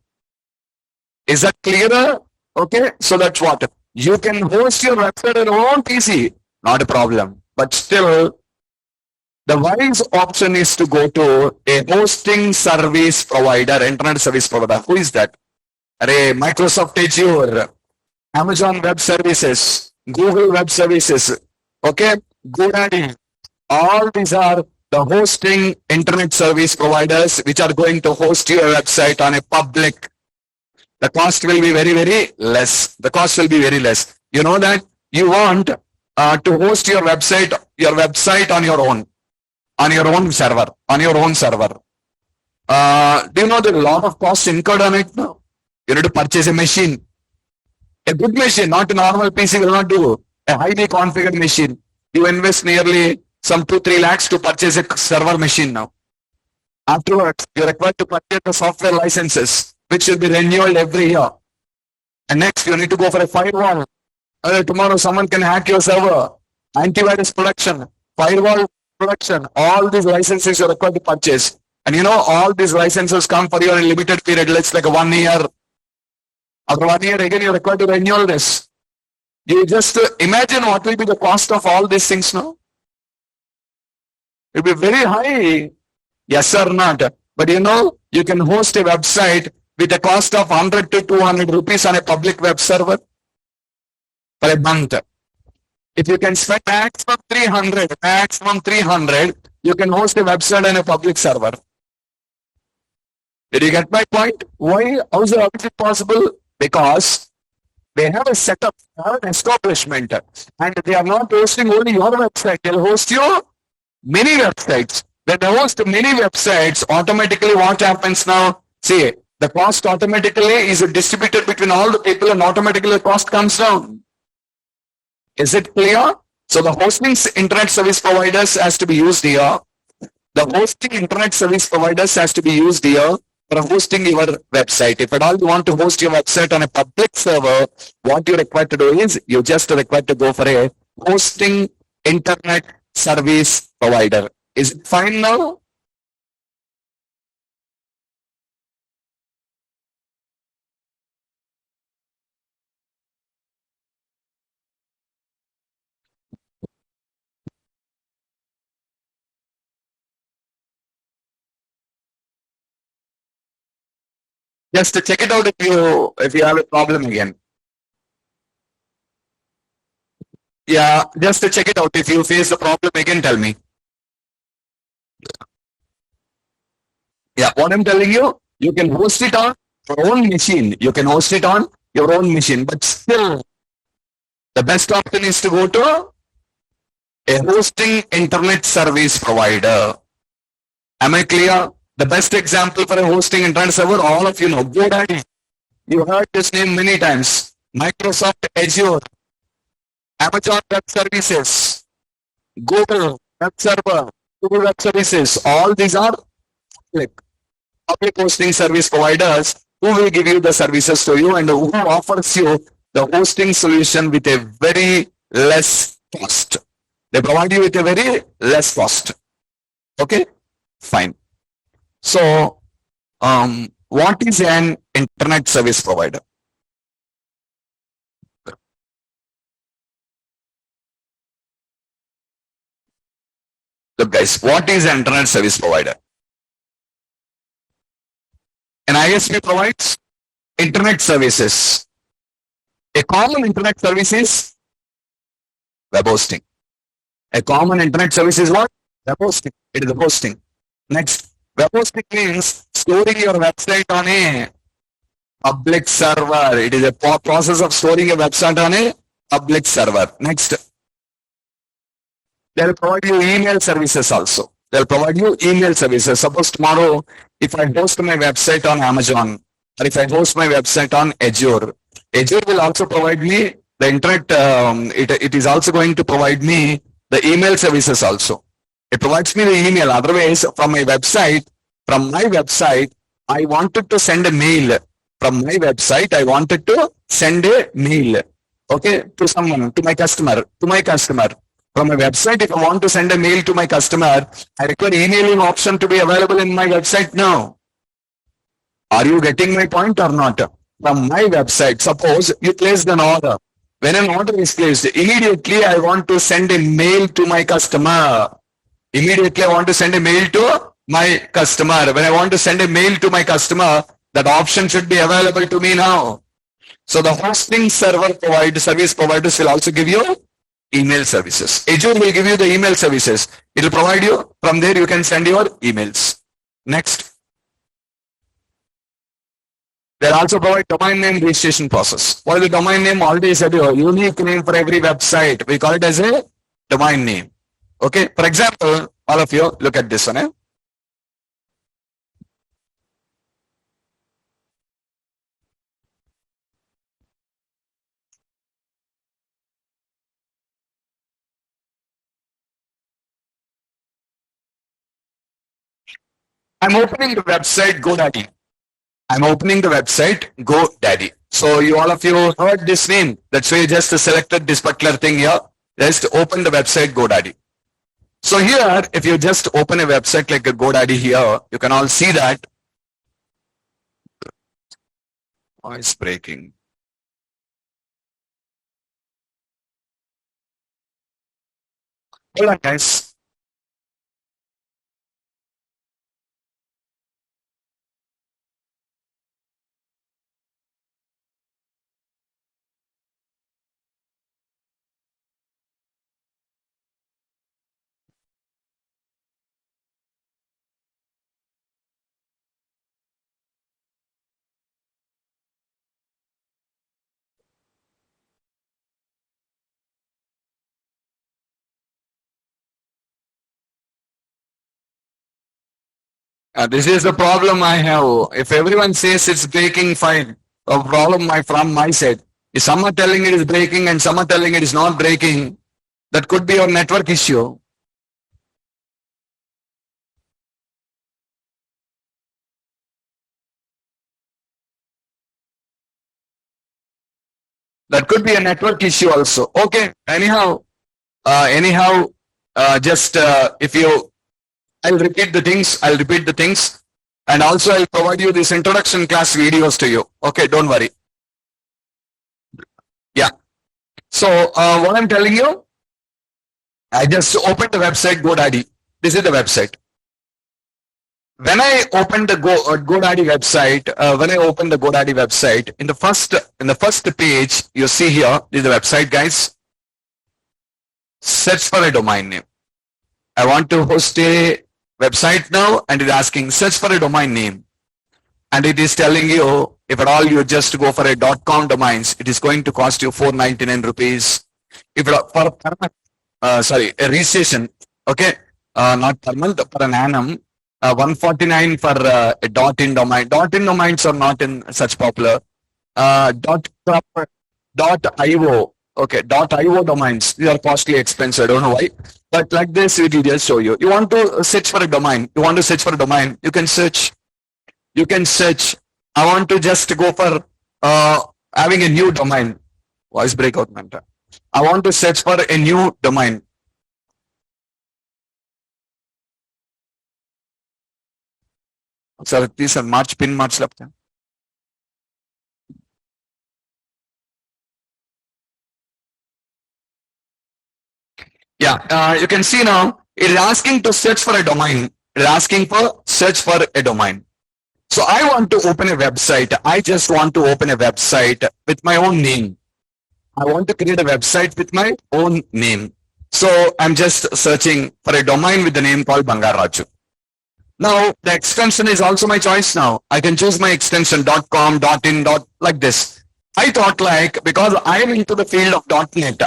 Is that clearer? Okay. So that's what. You can host your website on your own PC. Not a problem. But still, the wise option is to go to a hosting service provider, internet service provider. Who is that? Microsoft Azure, Amazon Web Services, Google Web Services. Okay. GoDaddy. All these are the hosting internet service providers which are going to host your website on a public. The cost will be very, very less. You know that you want to host your website on your own server. Do you know there are a lot of costs incurred on it now? You need to purchase a machine. A good machine, not a normal PC will not do. A highly configured machine. You invest nearly some 2-3 lakhs to purchase a server machine now. Afterwards, you're required to purchase the software licenses, which will be renewed every year. And next, you need to go for a firewall. Tomorrow, someone can hack your server. Antivirus protection, firewall protection, all these licenses you're required to purchase. And all these licenses come for you in a limited period. Let's like 1 year. After 1 year, again, you're required to renew this. You just imagine what will be the cost of all these things now. It will be very high. Yes or not? But you can host a website with a cost of 100 to 200 rupees on a public web server for a month. If you can spend maximum 300, you can host a website on a public server. Did you get my point? Why? How is it possible? Because they have a setup, an establishment, and they are not hosting only your website. They'll host you many websites When they host many websites, automatically what happens now? See, the cost automatically is distributed between all the people and automatically the cost comes down. Is it clear? So the hosting internet service providers has to be used here. The hosting internet service providers has to be used here for hosting your website. If at all you want to host your website on a public server, what you require to do is you just require to go for a hosting internet service provider. Is it fine now? Just to check it out if you have a problem again. Yeah, just to check it out. If you face the problem again, tell me. Yeah, what I'm telling you, you can host it on your own machine. You can host it on your own machine, but still, the best option is to go to a hosting internet service provider. Am I clear? The best example for a hosting internet server, all of you know, GoDaddy. You heard this name many times. Microsoft Azure, Amazon Web Services, Google Web Server, Google Web Services. All these are public hosting service providers who will give you the services to you and who offers you the hosting solution with a very less cost. They provide you with a very less cost. Okay, fine. So, what is an internet service provider? Look, guys, what is an internet service provider? An ISP provides internet services. A common internet service is web hosting. A common internet service is what? Web hosting. It is the hosting. Next, web hosting means storing your website on a public server. It is a process of storing a website on a public server. Next, they'll provide you email services also. They'll provide you email services. Suppose tomorrow, if I host my website on Amazon, or if I host my website on Azure, Azure will also provide me the internet. It is also going to provide me the email services also. It provides me the email. Otherwise, from my website, I wanted to send a mail. From my website, I wanted to send a mail. Okay, to someone, to my customer. From my website, if I want to send a mail to my customer, I require emailing option to be available in my website now. Are you getting my point or not? From my website, suppose you placed an order. When an order is placed, immediately I want to send a mail to my customer. Immediately I want to send a mail to my customer. When I want to send a mail to my customer, that option should be available to me now. So the hosting service providers will also give you email services. Azure will give you the email services. It will provide you, from there you can send your emails. Next. They'll also provide domain name registration process. What is the domain name? Already said a unique name for every website. We call it as a domain name. Okay. For example, all of you look at this one. I'm opening the website GoDaddy. I'm opening the website GoDaddy. So you all of you heard this name. That's why you just selected this particular thing here. Just open the website GoDaddy. So here, if you just open a website like a GoDaddy here, you can all see that. Voice breaking. Hold on, guys. This is the problem I have. If everyone says it's breaking, fine. A problem from my side. If some are telling it is breaking and some are telling it is not breaking, that could be your network issue. That could be a network issue also. Okay. Anyhow, just if you, I'll repeat the things. And also I'll provide you this introduction class videos to you. Okay, don't worry. Yeah. So what I'm telling you, I just opened the website GoDaddy. This is the website. When I opened the GoDaddy website, in the first page, you see here is the website, guys. Search for a domain name. I want to host a website now, and it's asking search for a domain name, and it is telling you if at all you just go for a .com domains, it is going to cost you 499 rupees. If for a registration, okay, not per month, per an annum. 149 for a .in domain. .in domains are not in such popular. .io. Okay, .io domains. These are costly, expensive. I don't know why. But like this, it will just show you. You want to search for a domain. You can search. I want to just go for having a new domain. Voice breakout mentor. I want to search for a new domain. Sir, please, sir, March pin March लगता है. Yeah, you can see now it is asking to search for a domain. It is asking for search for a domain. So I want to open a website. I just want to open a website with my own name. I want to create a website with my own name. So I'm just searching for a domain with the name called Bangar Raju. Now the extension is also my choice now. I can choose my extension .com, .in, like this. I thought like, because I'm into the field of .net,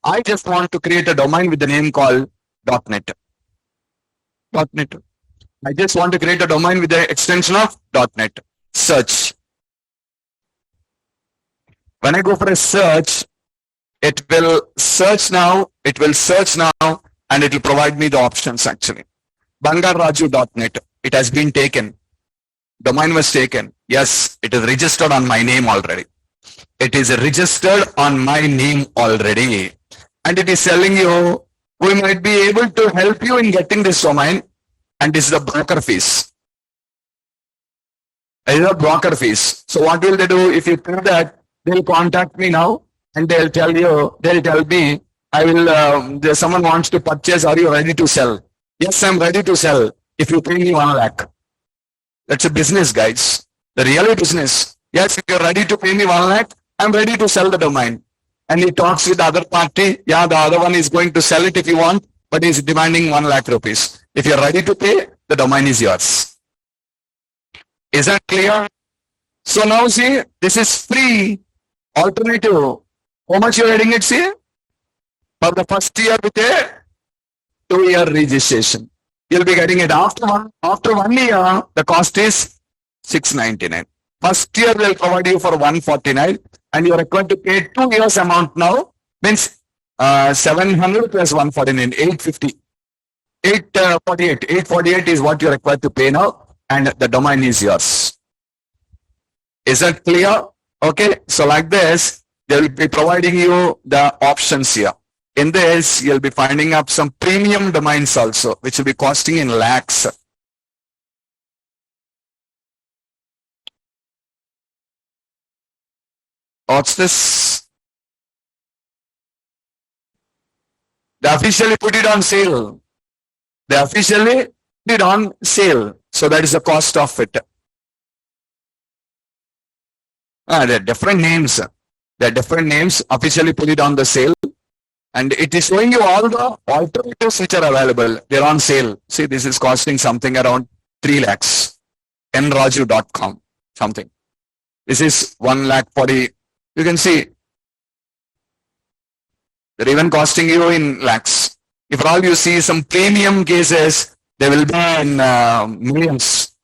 I just want to create a domain with the name called .net. I just want to create a domain with the extension of .net. Search. When I go for a search, it will search now, and it will provide me the options actually. bangarraju.net. It has been taken. Domain was taken. Yes, it is registered on my name already. And it is telling you, we might be able to help you in getting this domain. And this is the broker fees. So what will they do? If you tell that, they'll contact me now and they'll tell me, someone wants to purchase, are you ready to sell? Yes, I'm ready to sell if you pay me 1 lakh. That's a business, guys. The real business. Yes, if you're ready to pay me 1 lakh, I'm ready to sell the domain. And he talks with the other party. Yeah, the other one is going to sell it if you want, but he's demanding 1 lakh rupees. If you're ready to pay, the domain is yours. Is that clear? So now see, this is free alternative. How much you're getting it, see? For the first year with a 2-year registration. You'll be getting it after 1 year, the cost is 699. First year they'll provide you for 149 and you're required to pay 2 years amount now, means 700 plus 149, 850. 848 is what you're required to pay now, and the domain is yours. Is that clear? Okay, so like this, they will be providing you the options here. In this, you'll be finding up some premium domains also, which will be costing in lakhs. What's this? They officially put it on sale. So that is the cost of it. There are different names. Officially put it on the sale. And it is showing you all the alternatives which are available. They're on sale. See, this is costing something around 3 lakhs. nraju.com, something. This is 1 lakh 40. You can see, they're even costing you in lakhs. If all you see some premium cases, They will be in millions.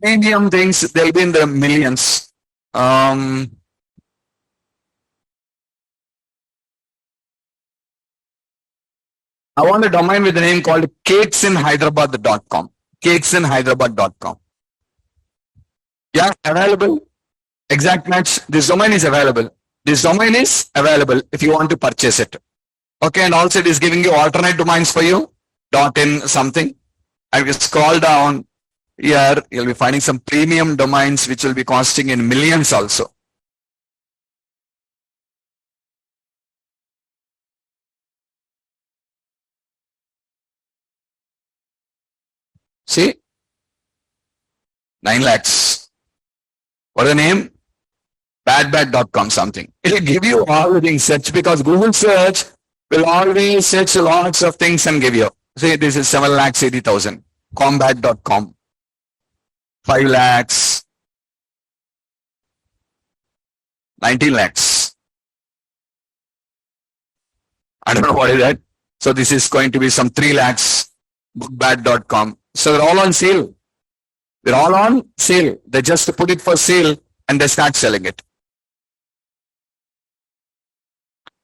Premium things, they'll be in the millions. I want a domain with a name called cakesinhyderabad.com. Cakesinhyderabad.com. Yeah, available. Exact match. This domain is available. This domain is available if you want to purchase it. Okay, and also it is giving you alternate domains for you. .in something. And you scroll down here, you'll be finding some premium domains which will be costing in millions also. See? 9 lakhs. What is the name? Badbad.com something. It will give you all the things search because Google search will always search lots of things and give you. See, this is 7,80,000. Combat.com. 5 lakhs. 19 lakhs. I don't know what is that. So this is going to be some 3 lakhs. Bookbad.com. So they're all on sale. They're all on sale. They just put it for sale and they start selling it.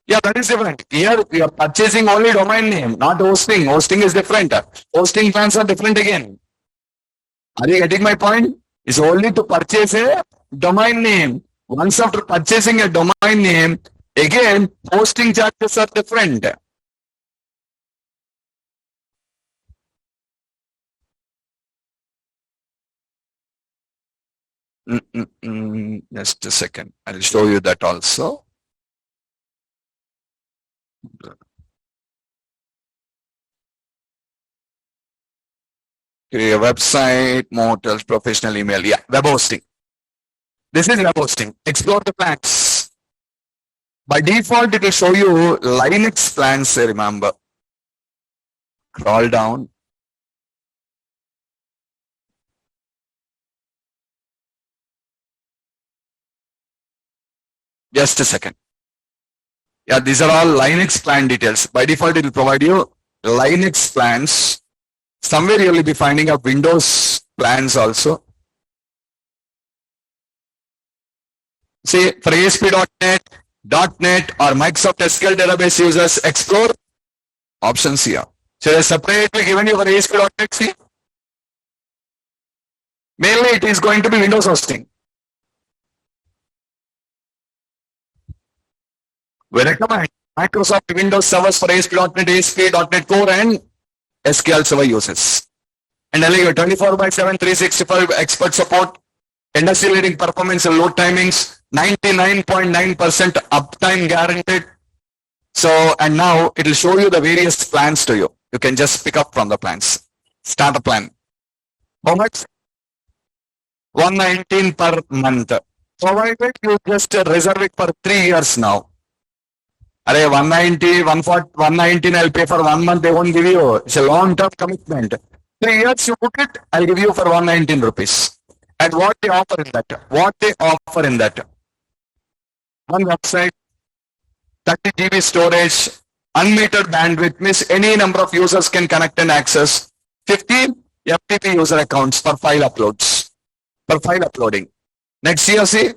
Yeah, that is different. Here we are purchasing only domain name, not hosting. Hosting is different. Hosting plans are different again. Are you getting my point? It's only to purchase a domain name. Once after purchasing a domain name, again, hosting charges are different. Just a second. I'll show you that also. Create a website, motels, professional email. Yeah, web hosting. This is web hosting. Explore the plans. By default, it will show you Linux plans, remember. Scroll down. Just a second. Yeah, these are all Linux plan details. By default, it will provide you Linux plans. Somewhere you will be finding up Windows plans also. See, for ASP.NET, .NET or Microsoft SQL database users, explore options here. So they are separately given you for ASP.NET. See, mainly it is going to be Windows hosting. We recommend Microsoft Windows servers for ASP.NET, ASP.NET Core and SQL Server users. And I'll give 24/7, 365 expert support, industry leading performance and load timings, 99.9% uptime guaranteed. So, and now it will show you the various plans to you. You can just pick up from the plans. Start a plan. How much? 119 per month. Provided you just reserve it for 3 years now. Array 190, 140, 119 I'll pay for 1 month, they won't give you. It's a long-term commitment. 3 years you book it, I'll give you for 119 rupees. And what they offer in that? What they offer in that? One website, 30 GB storage, unmetered bandwidth, means any number of users can connect and access. 15 FTP user accounts for file uploads, for file uploading. Next year, see,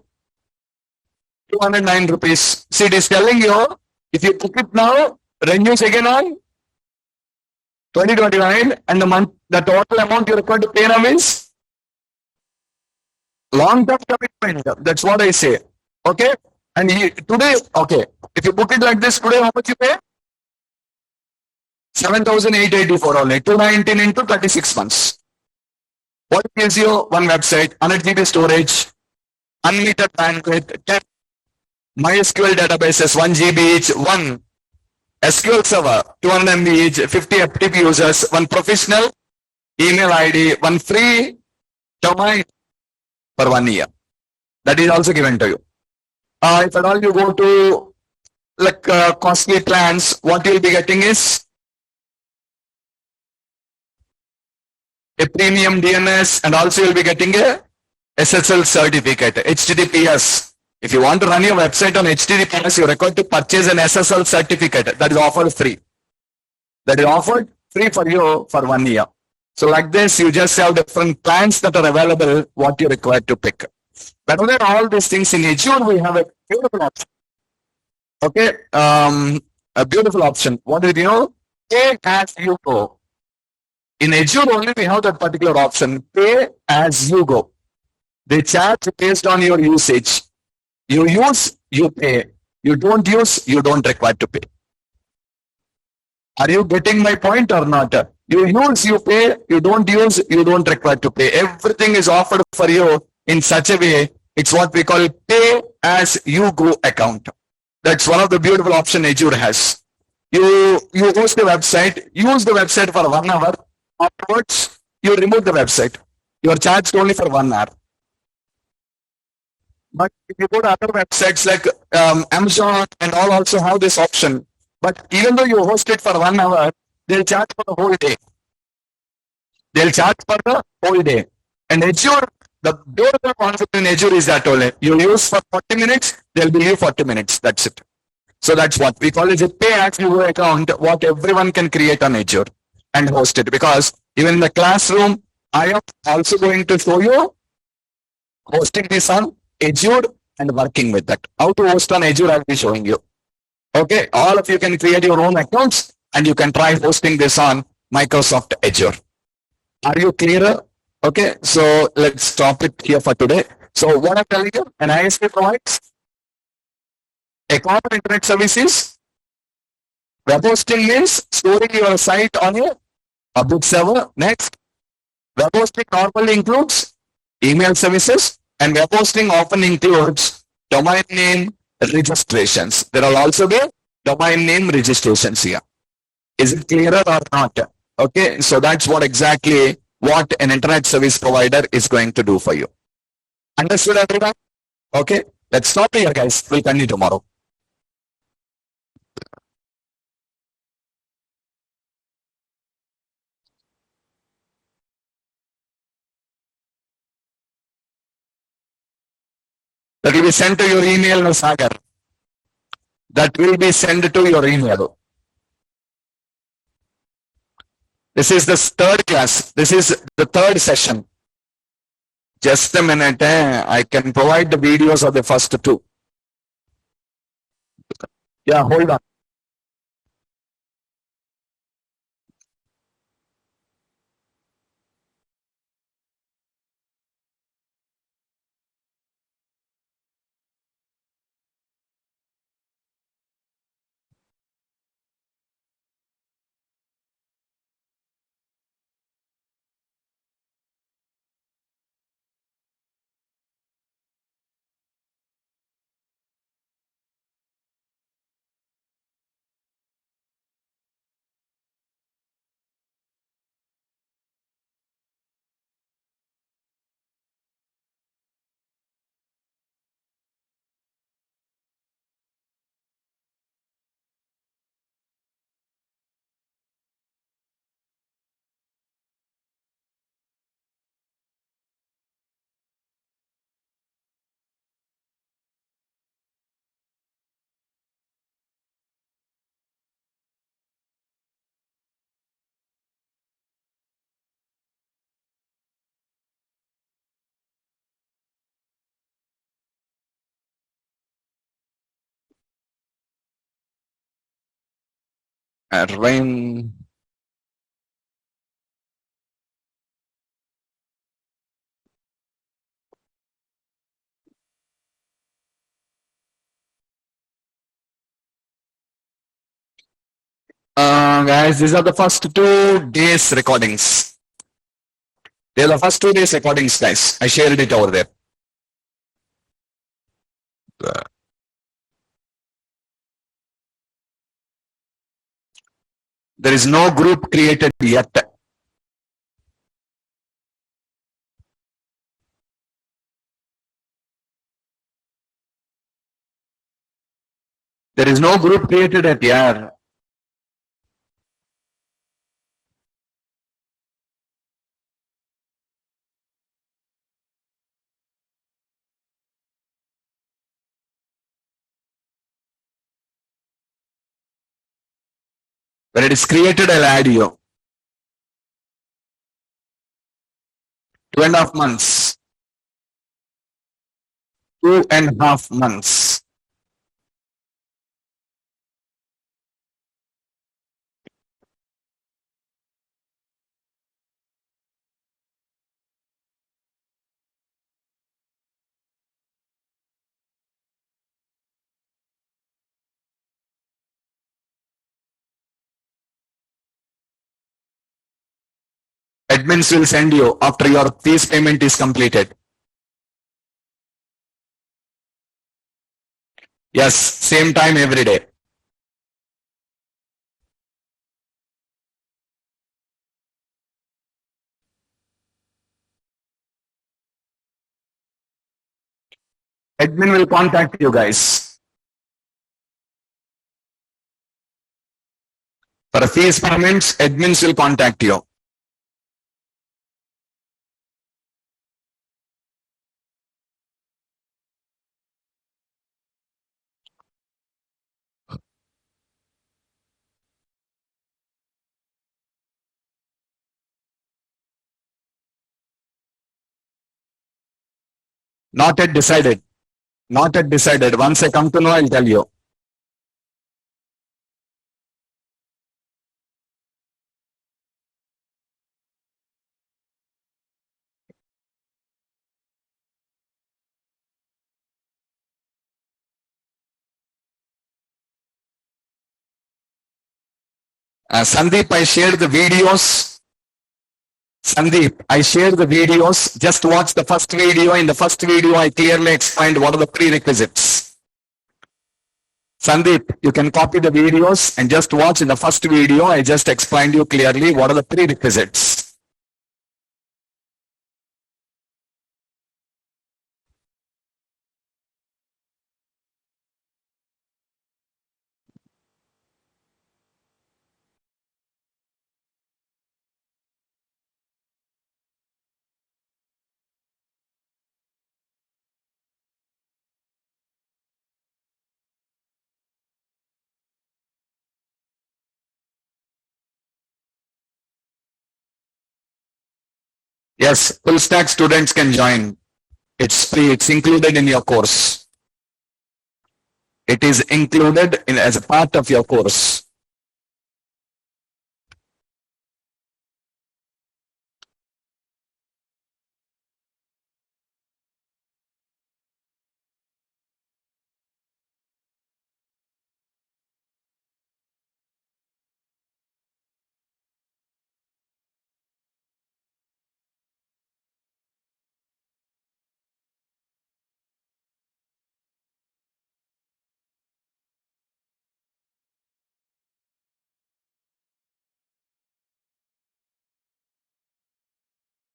209 rupees. See, it is telling you, if you book it now, renews again on 2029, and the total amount you require to pay now is long-term commitment. That's what I say. Okay? And today, okay, if you book it like this, today how much you pay? 7,884 only, 219 into 36 months. What gives you one website, 100 GB storage, unmetered bandwidth, 10 MySQL databases, 1 GB each, 1 SQL server, 200 MB each, 50 FTP users, 1 professional email ID, 1 free domain for 1 year. That is also given to you. If at all you go to like costly plans, what you will be getting is a premium DNS, and also you will be getting a SSL certificate, HTTPS. If you want to run your website on HTTPS, you require to purchase an SSL certificate that is offered free. That is offered free for you for 1 year. So like this, you just have different plans that are available, what you require to pick. But other than all these things in Azure, we have a beautiful option. Okay, a beautiful option. What is it? Pay as you go. In Azure only we have that particular option. Pay as you go. They charge based on your usage. You use, you pay. You don't use, you don't require to pay. Are you getting my point or not? You use, you pay. You don't use, you don't require to pay. Everything is offered for you in such a way. It's what we call pay as you go account. That's one of the beautiful option Azure has. You host the website, use the website for 1 hour. Afterwards, you remove the website. You are charged only for 1 hour. But if you go to other websites like Amazon and all also have this option. But even though you host it for 1 hour, they'll charge for the whole day. They'll charge for the whole day. And Azure, the beautiful concept in Azure is that only you use for 40 minutes, they'll bill you 40 minutes. That's it. So that's what we call it a pay as you go account, what everyone can create on Azure and host it. Because even in the classroom, I am also going to show you hosting this on Azure and working with that. How to host on Azure, I'll be showing you. Okay, all of you can create your own accounts and you can try hosting this on Microsoft Azure. Are you clear? Okay, so let's stop it here for today. So what I'm telling you, an ISP provides a common internet services. Web hosting means storing your site on a public server. Next, web hosting normally includes email services, and web hosting often includes domain name registrations. There will also be domain name registrations here. Is it clearer or not? Okay, so that's what exactly what an internet service provider is going to do for you. Understood, everyone? Okay, let's stop here, guys. We'll continue tomorrow. That will be sent to your email, no Sagar. That will be sent to your email. This is the third class. This is the third session. Just a minute. I can provide the videos of the first two. Yeah, hold on. Rain. Guys, these are the first 2 days recordings. They are the first 2 days recordings, guys. I shared it over there. There is no group created yet. There is no group created yet, yeah. When it is created, I'll add you. 2.5 months. 2.5 months. Admins will send you after your fees payment is completed. Yes, same time every day. Admin will contact you guys. For fees payments, admins will contact you. Not yet decided. Not yet decided. Once I come to know, I'll tell you. Sandeep, I shared the videos. Sandeep, I shared the videos. Just watch the first video. In the first video, I clearly explained what are the prerequisites. Sandeep, you can copy the videos and just watch in the first video. I just explained you clearly what are the prerequisites. Yes, full stack students can join. It's free. It's included in your course. It is included in as a part of your course.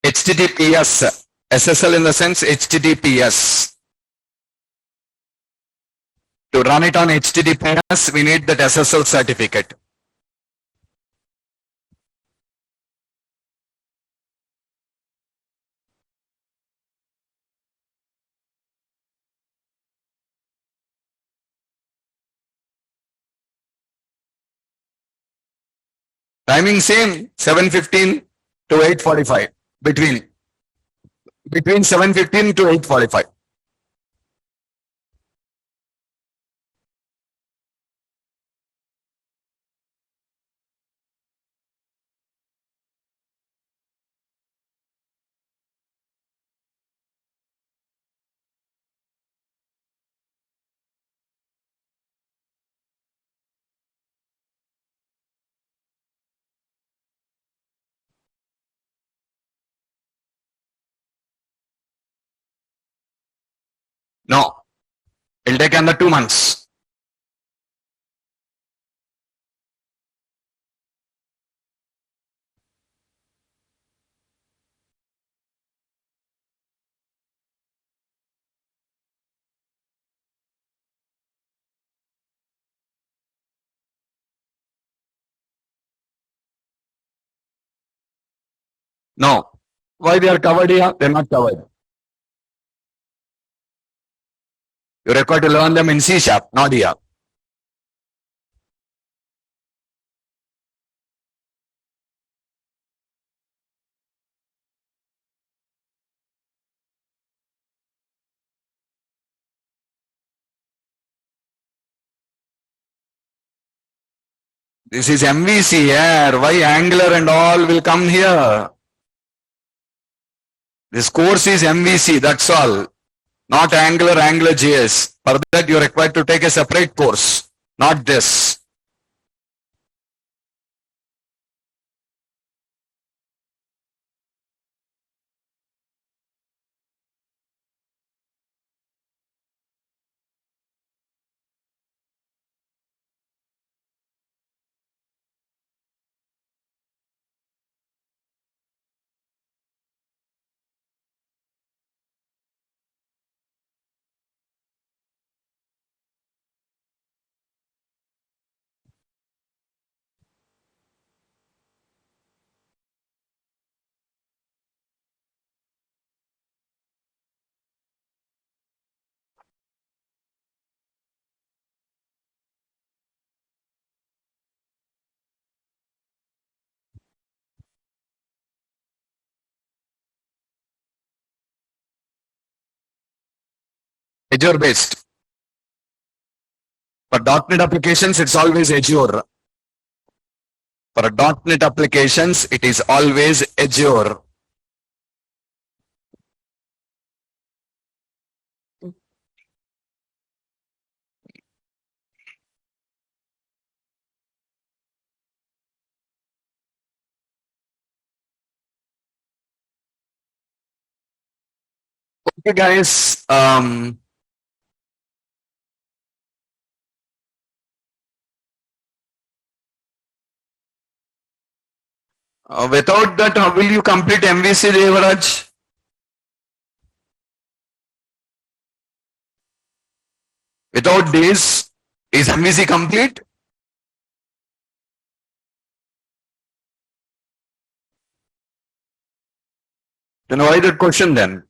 HTTPS. SSL in the sense HTTPS. To run it on HTTPS, we need that SSL certificate. Timing same, 7:15 to 8:45. Between 7:15 to 8:45. No, it'll take another 2 months. No. Why they are covered here? They're not covered. You require to learn them in C#, not here. This is MVC here. Why Angular and all will come here? This course is MVC, that's all. Not Angular, JS. For that, you're required to take a separate course, not this. Azure based. For .NET applications, it's always Azure. For .NET applications, it is always Azure. Okay, guys. Without that, how will you complete MVC, Devaraj? Without this, is MVC complete? Then why that question then?